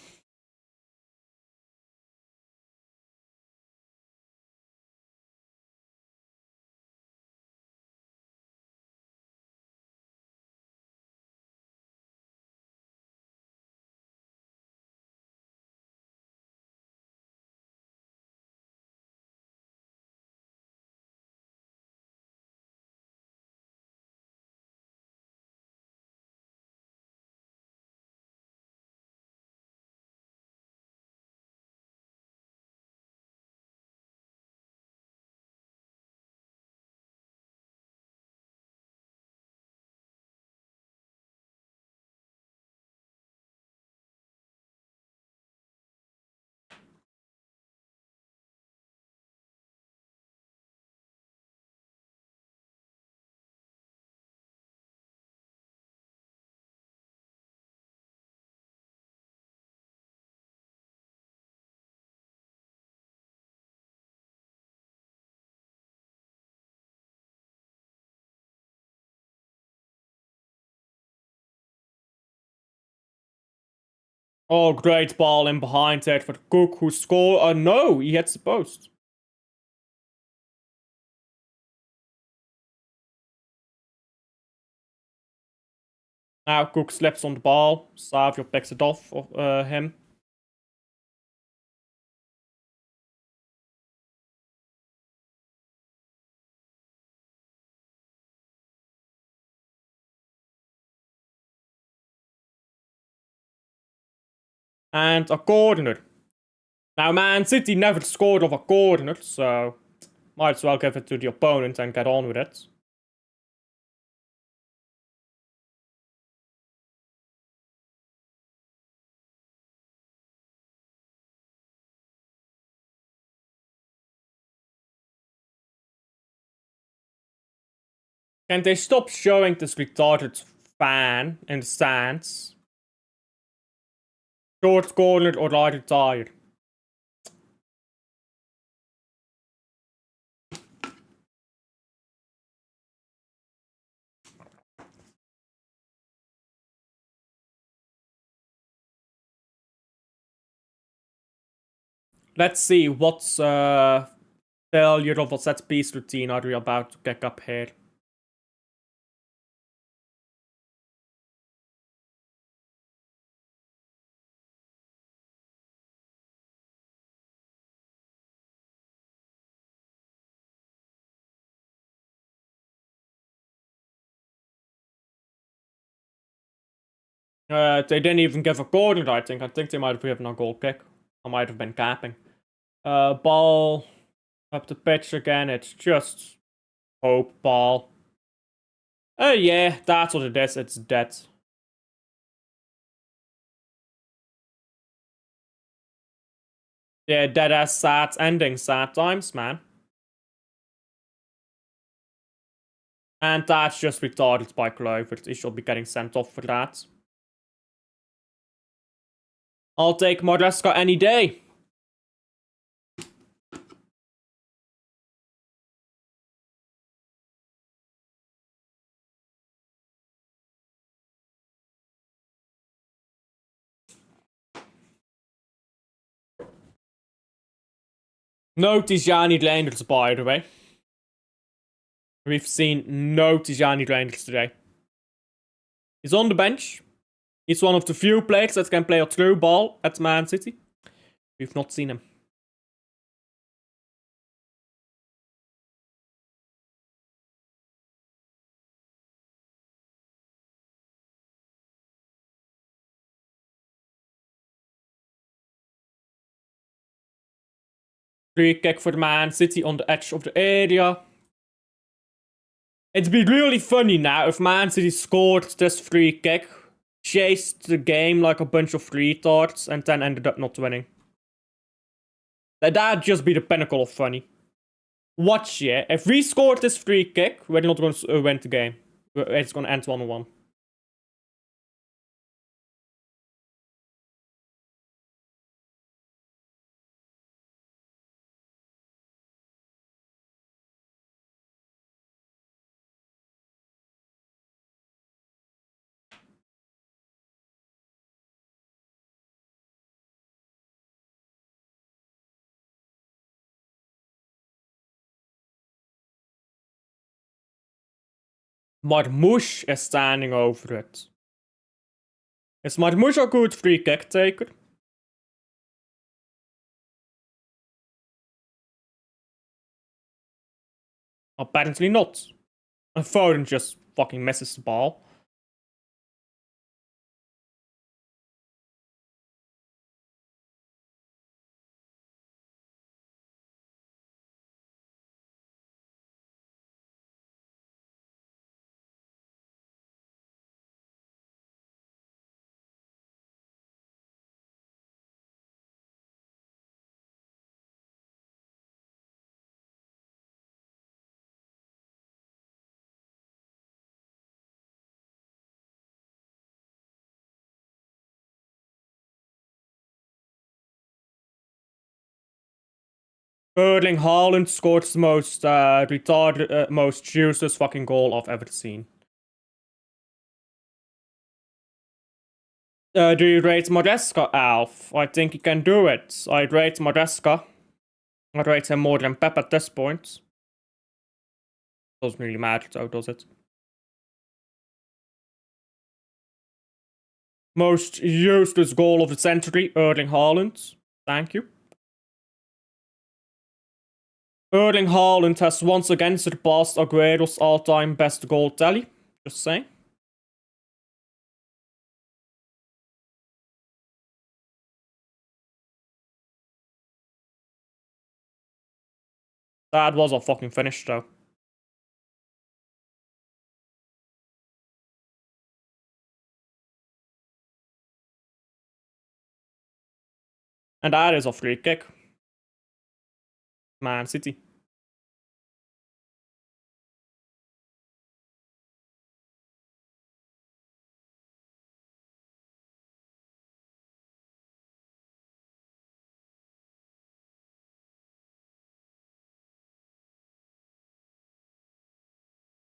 S1: Oh, great ball in behind it for Cook, who scored. No, he hits the post. Now Cook slips on the ball. Savio picks it off of him. And a corner. Now, Man City never scored off a corner, so might as well give it to the opponent and get on with it. Can they stop showing this retarded fan in the stands? Short corner or right retired? Let's see what's failure of a set piece routine are we about to kick up here. They didn't even give a corner, I think. I think they might have given a goal kick. I might have been capping. Ball up the pitch again. It's just hope ball. Yeah, that's what it is. It's dead. Yeah, dead ass sad ending, sad times, man. And that's just retarded by Kluivert. He should be getting sent off for that. I'll take Maresca any day. No Tijani Reinders, by the way. We've seen no Tijani Reinders today. He's on the bench. He's one of the few players that can play a through ball at Man City. We've not seen him. Free kick for Man City on the edge of the area. It'd be really funny now if Man City scored this free kick, chased the game like a bunch of retards, and then ended up not winning. That'd just be the pinnacle of funny. Watch, yeah. If we score this free kick, we're not going to win the game. It's going to end 1-1. Marmouche is standing over it. Is Marmouche a good free kick taker? Apparently not. And Foden just fucking misses the ball. Erling Haaland scored the most retarded, most useless fucking goal I've ever seen. Do you rate Maresca, Alf? I think he can do it. I'd rate Maresca. I'd rate him more than Pep at this point. Doesn't really matter though, does it? Most useless goal of the century, Erling Haaland. Thank you. Erling Haaland has once again surpassed Aguero's all-time best goal tally. Just saying. That was a fucking finish though. And that is a free kick. Man City.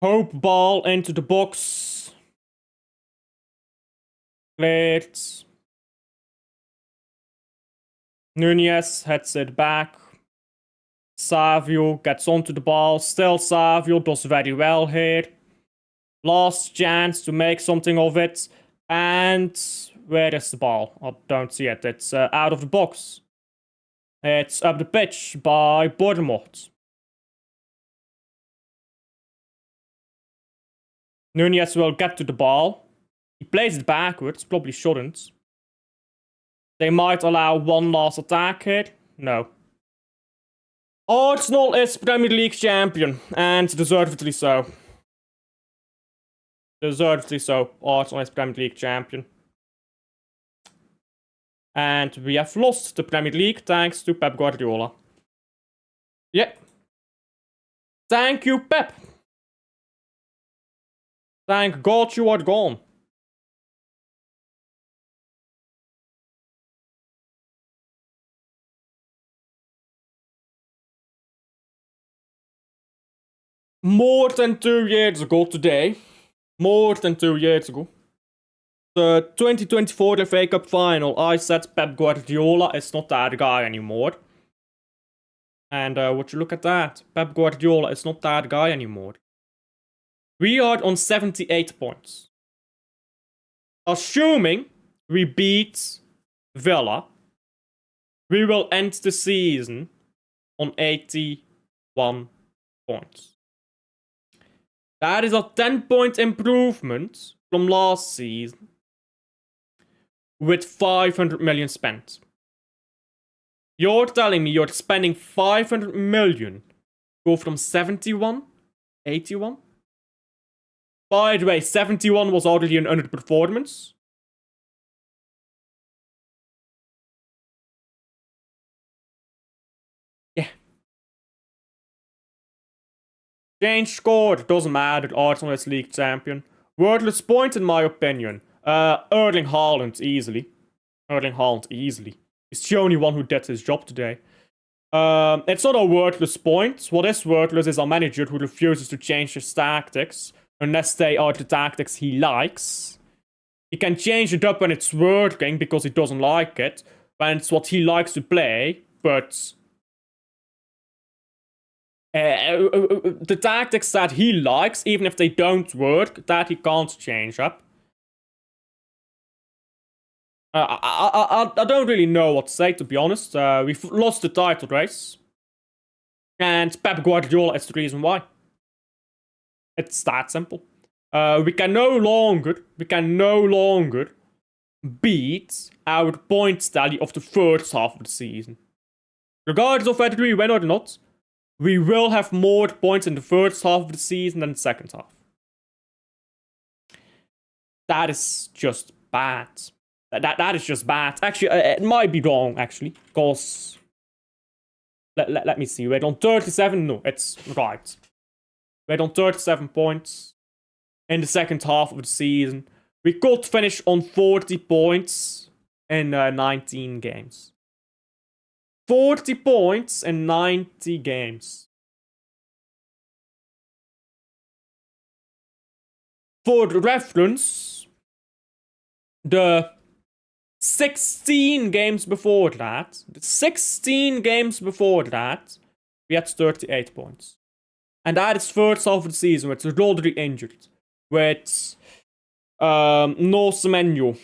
S1: Hope ball into the box. Cleared. Nunez heads it back. Savio gets onto the ball. Still Savio does very well here. Last chance to make something of it. And where is the ball? I don't see it. It's out of the box. It's up the pitch by Bournemouth. Nunez will get to the ball. He plays it backwards. Probably shouldn't. They might allow one last attack here. No. Arsenal is Premier League champion. And deservedly so. Deservedly so. Arsenal is Premier League champion. And we have lost the Premier League thanks to Pep Guardiola. Yeah. Thank you, Pep. Thank God you are gone. More than 2 years ago today. More than 2 years ago. The 2024 FA Cup final, I said Pep Guardiola is not that guy anymore. And would you look at that? Pep Guardiola is not that guy anymore. We are on 78 points. Assuming we beat Villa, we will end the season on 81 points. That is a 10-point improvement from last season with 500 million spent. You're telling me you're spending 500 million, go from 71, 81? By the way, 71 was already an underperformance. Yeah. Change score, doesn't matter, Arsenal is league champion. Wordless point in my opinion. Erling Haaland, easily. Erling Haaland, easily. He's the only one who did his job today. It's not a wordless point. What is wordless is a manager who refuses to change his tactics unless they are the tactics he likes. He can change it up when it's working because he doesn't like it, when it's what he likes to play, but the tactics that he likes, even if they don't work, that he can't change up. I don't really know what to say, to be honest. We've lost the title race. And Pep Guardiola is the reason why. It's that simple. We can no longer beat our points tally of the first half of the season. Regardless of whether we win or not, we will have more points in the first half of the season than the second half. That is just bad. That is just bad. Actually, it might be wrong, actually. Because... Let me see. We're on 37. No, it's right. We're on 37 points in the second half of the season. We could finish on 40 points in 19 games. 40 points in 90 games. For reference, the 16 games before that, we had 38 points. And that is first half of the season with Rodri injured, with no Semenyo,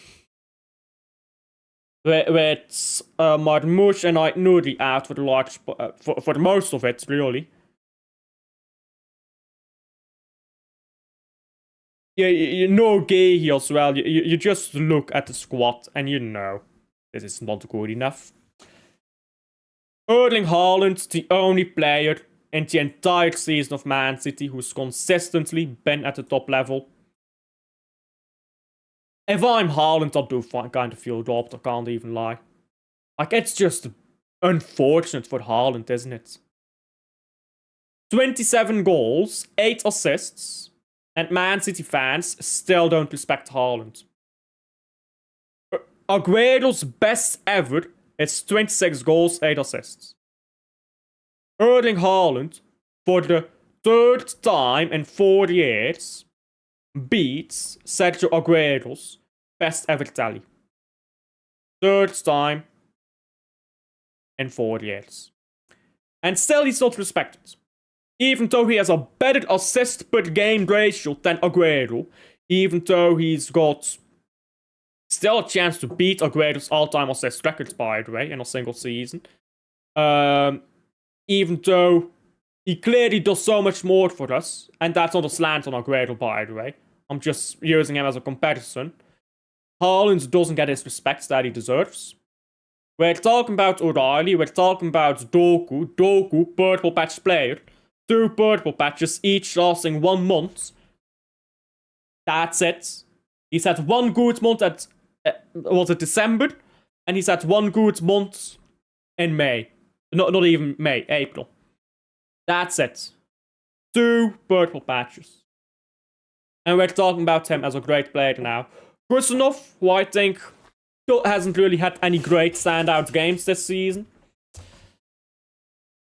S1: with Marmoush and Nuri out for the for most of it, really. You know Gay as well. You just look at the squad and you know this is not good enough. Erling Haaland, the only player in the entire season of Man City who's consistently been at the top level. If I'm Haaland, I do kind of feel robbed, I can't even lie. Like, it's just unfortunate for Haaland, isn't it? 27 goals, 8 assists. And Man City fans still don't respect Haaland. Aguero's best ever is 26 goals, 8 assists. Erling Haaland, for the third time in 4 years, beats Sergio Aguero's best ever tally. Third time in 4 years. And still he's not respected. Even though he has a better assist per game ratio than Aguero, even though he's got still a chance to beat Aguero's all-time assist records, by the way, in a single season. Even though he clearly does so much more for us, and that's not a slant on Aguero, by the way. I'm just using him as a comparison. Haaland doesn't get his respect that he deserves. We're talking about O'Reilly, we're talking about Doku, purple patch player. 2 purple patches, each lasting 1 month. That's it. He's had 1 good month at, was it December? And he's had 1 good month in May. Not even May, April. That's it. 2 purple patches. And we're talking about him as a great player now. Kusanov, who I think hasn't really had any great standout games this season.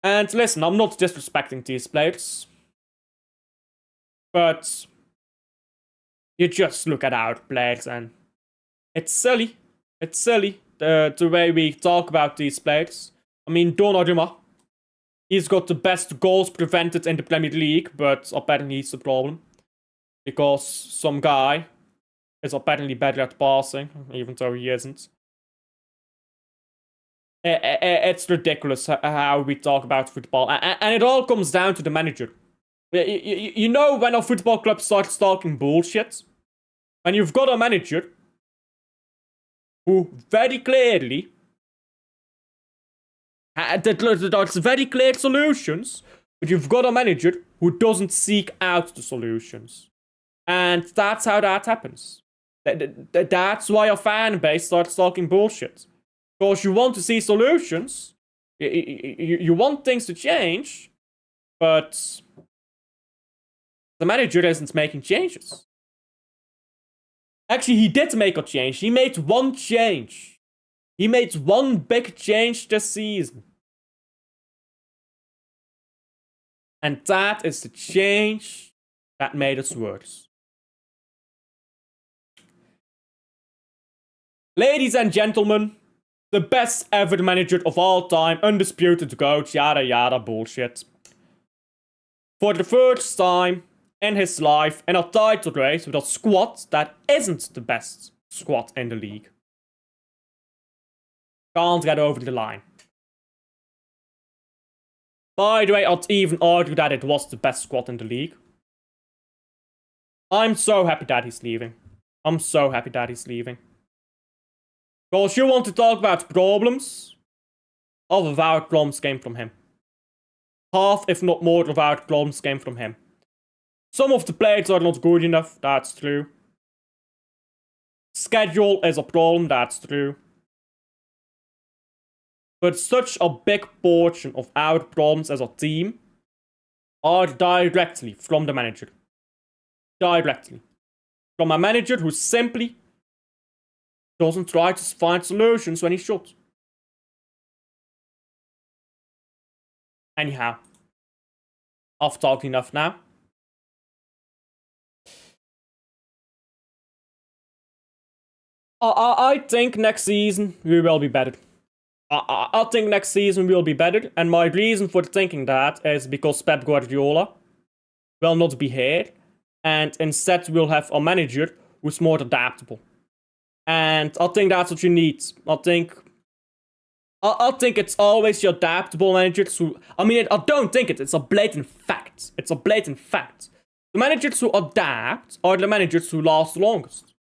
S1: And listen, I'm not disrespecting these players. But you just look at our players and it's silly. It's silly, the way we talk about these players. I mean, Donnarumma, he's got the best goals prevented in the Premier League, but apparently he's the problem. Because some guy is apparently better at passing, even though he isn't. It's ridiculous how we talk about football. And it all comes down to the manager. You know when a football club starts talking bullshit? When you've got a manager who very clearly... There's very clear solutions, but you've got a manager who doesn't seek out the solutions. And that's how that happens. That's why a fan base starts talking bullshit. Because you want to see solutions, you want things to change, but The manager isn't making changes. Actually, he did make a change. He made one change. He made one big change this season. And that is the change that made us worse. Ladies and gentlemen, the best ever manager of all time, undisputed GOAT, yada yada bullshit. For the first time in his life in a title race with a squad that isn't the best squad in the league. Can't get over the line. By the way, I'd even argue that it was the best squad in the league. I'm so happy that he's leaving. I'm so happy that he's leaving. Because you want to talk about problems? Half of our problems came from him. Half, if not more, of our problems came from him. Some of the players are not good enough, that's true. Schedule is a problem, that's true. But such a big portion of our problems as a team are directly from the manager. Directly. From a manager who simply doesn't try to find solutions when he should. Anyhow, I've talked enough now. I think next season we will be better. I think next season we will be better, and my reason for thinking that is because Pep Guardiola will not be here, and instead we'll have a manager who's more adaptable. And I think that's what you need. I think it's always the adaptable managers who... I don't think it's a blatant fact. It's a blatant fact. The managers who adapt are the managers who last the longest.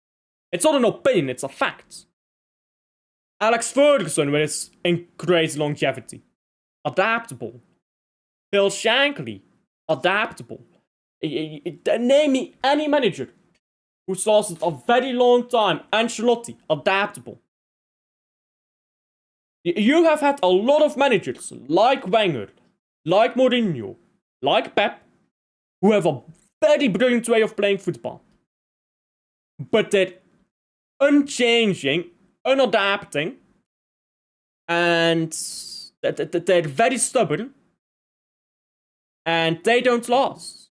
S1: It's not an opinion, it's a fact. Alex Ferguson with his crazy longevity. Adaptable. Bill Shankly. Adaptable. Name me any manager who's lasted a very long time. Ancelotti. Adaptable. You have had a lot of managers, like Wenger, like Mourinho, like Pep, who have a very brilliant way of playing football. But they're unchanging, unadapting, and they're very stubborn, and they don't last.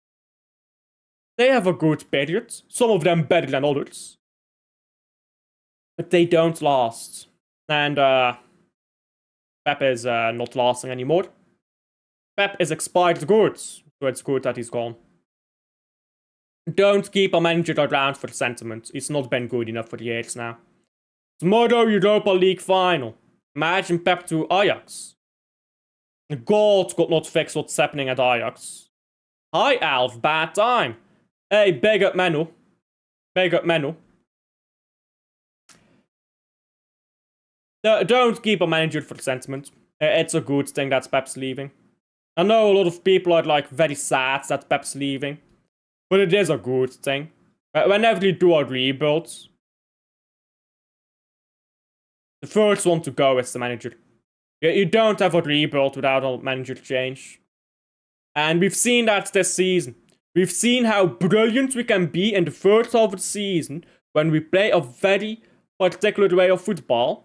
S1: They have a good period, some of them better than others, but they don't last. And Pep is not lasting anymore. Pep is expired goods, so it's good that he's gone. Don't keep a manager around for sentiment. It's not been good enough for years now. Tomorrow, Europa League final. Imagine Pep to Ajax. God could not fix what's happening at Ajax. Hi, Alf. Bad time. Hey, big up Menu. Big up Menu. Don't keep a manager for sentiment. It's a good thing that Pep's leaving. I know a lot of people are like very sad that Pep's leaving. But it is a good thing. Whenever you do a rebuild, the first one to go is the manager. You don't have a rebuild without a manager change. And we've seen that this season. We've seen how brilliant we can be in the first half of the season when we play a very particular way of football.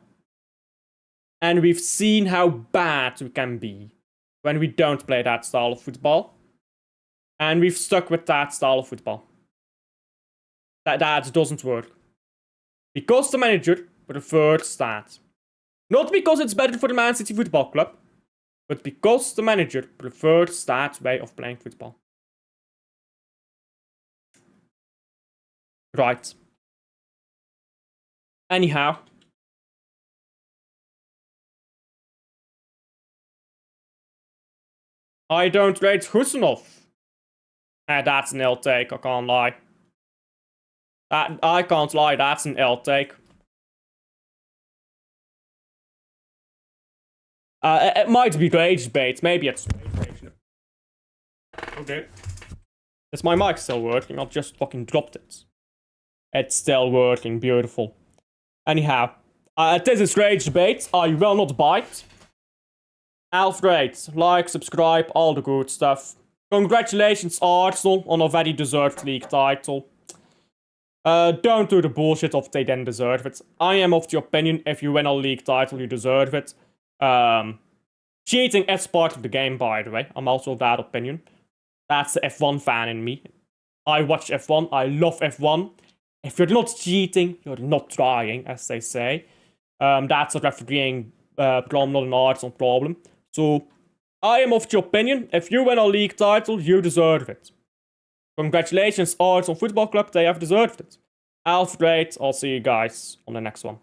S1: And we've seen how bad we can be when we don't play that style of football. And we've stuck with that style of football. That doesn't work. Because the manager prefers that. Not because it's better for the Man City Football Club, but because the manager prefers that way of playing football. Right. Anyhow. I don't rate Husanov. That's an ill take, I can't lie. I can't lie, that's an ill take. It might be rage bait, maybe it's rage. Okay. Is my mic still working? I just fucking dropped it. It's still working, beautiful. Anyhow, this is rage debate. I will not bite. Alfred, like, subscribe, all the good stuff. Congratulations, Arsenal, on a very deserved league title. Don't do the bullshit of they didn't deserve it. I am of the opinion if you win a league title, you deserve it. Cheating is part of the game, by the way. I'm also of that opinion. That's the F1 fan in me. I watch F1. I love F1. If you're not cheating, you're not trying, as they say. That's a refereeing problem, not an Arsenal problem. So, I am of the opinion, if you win a league title, you deserve it. Congratulations, Arsenal Football Club, they have deserved it. Alfred, I'll see you guys on the next one.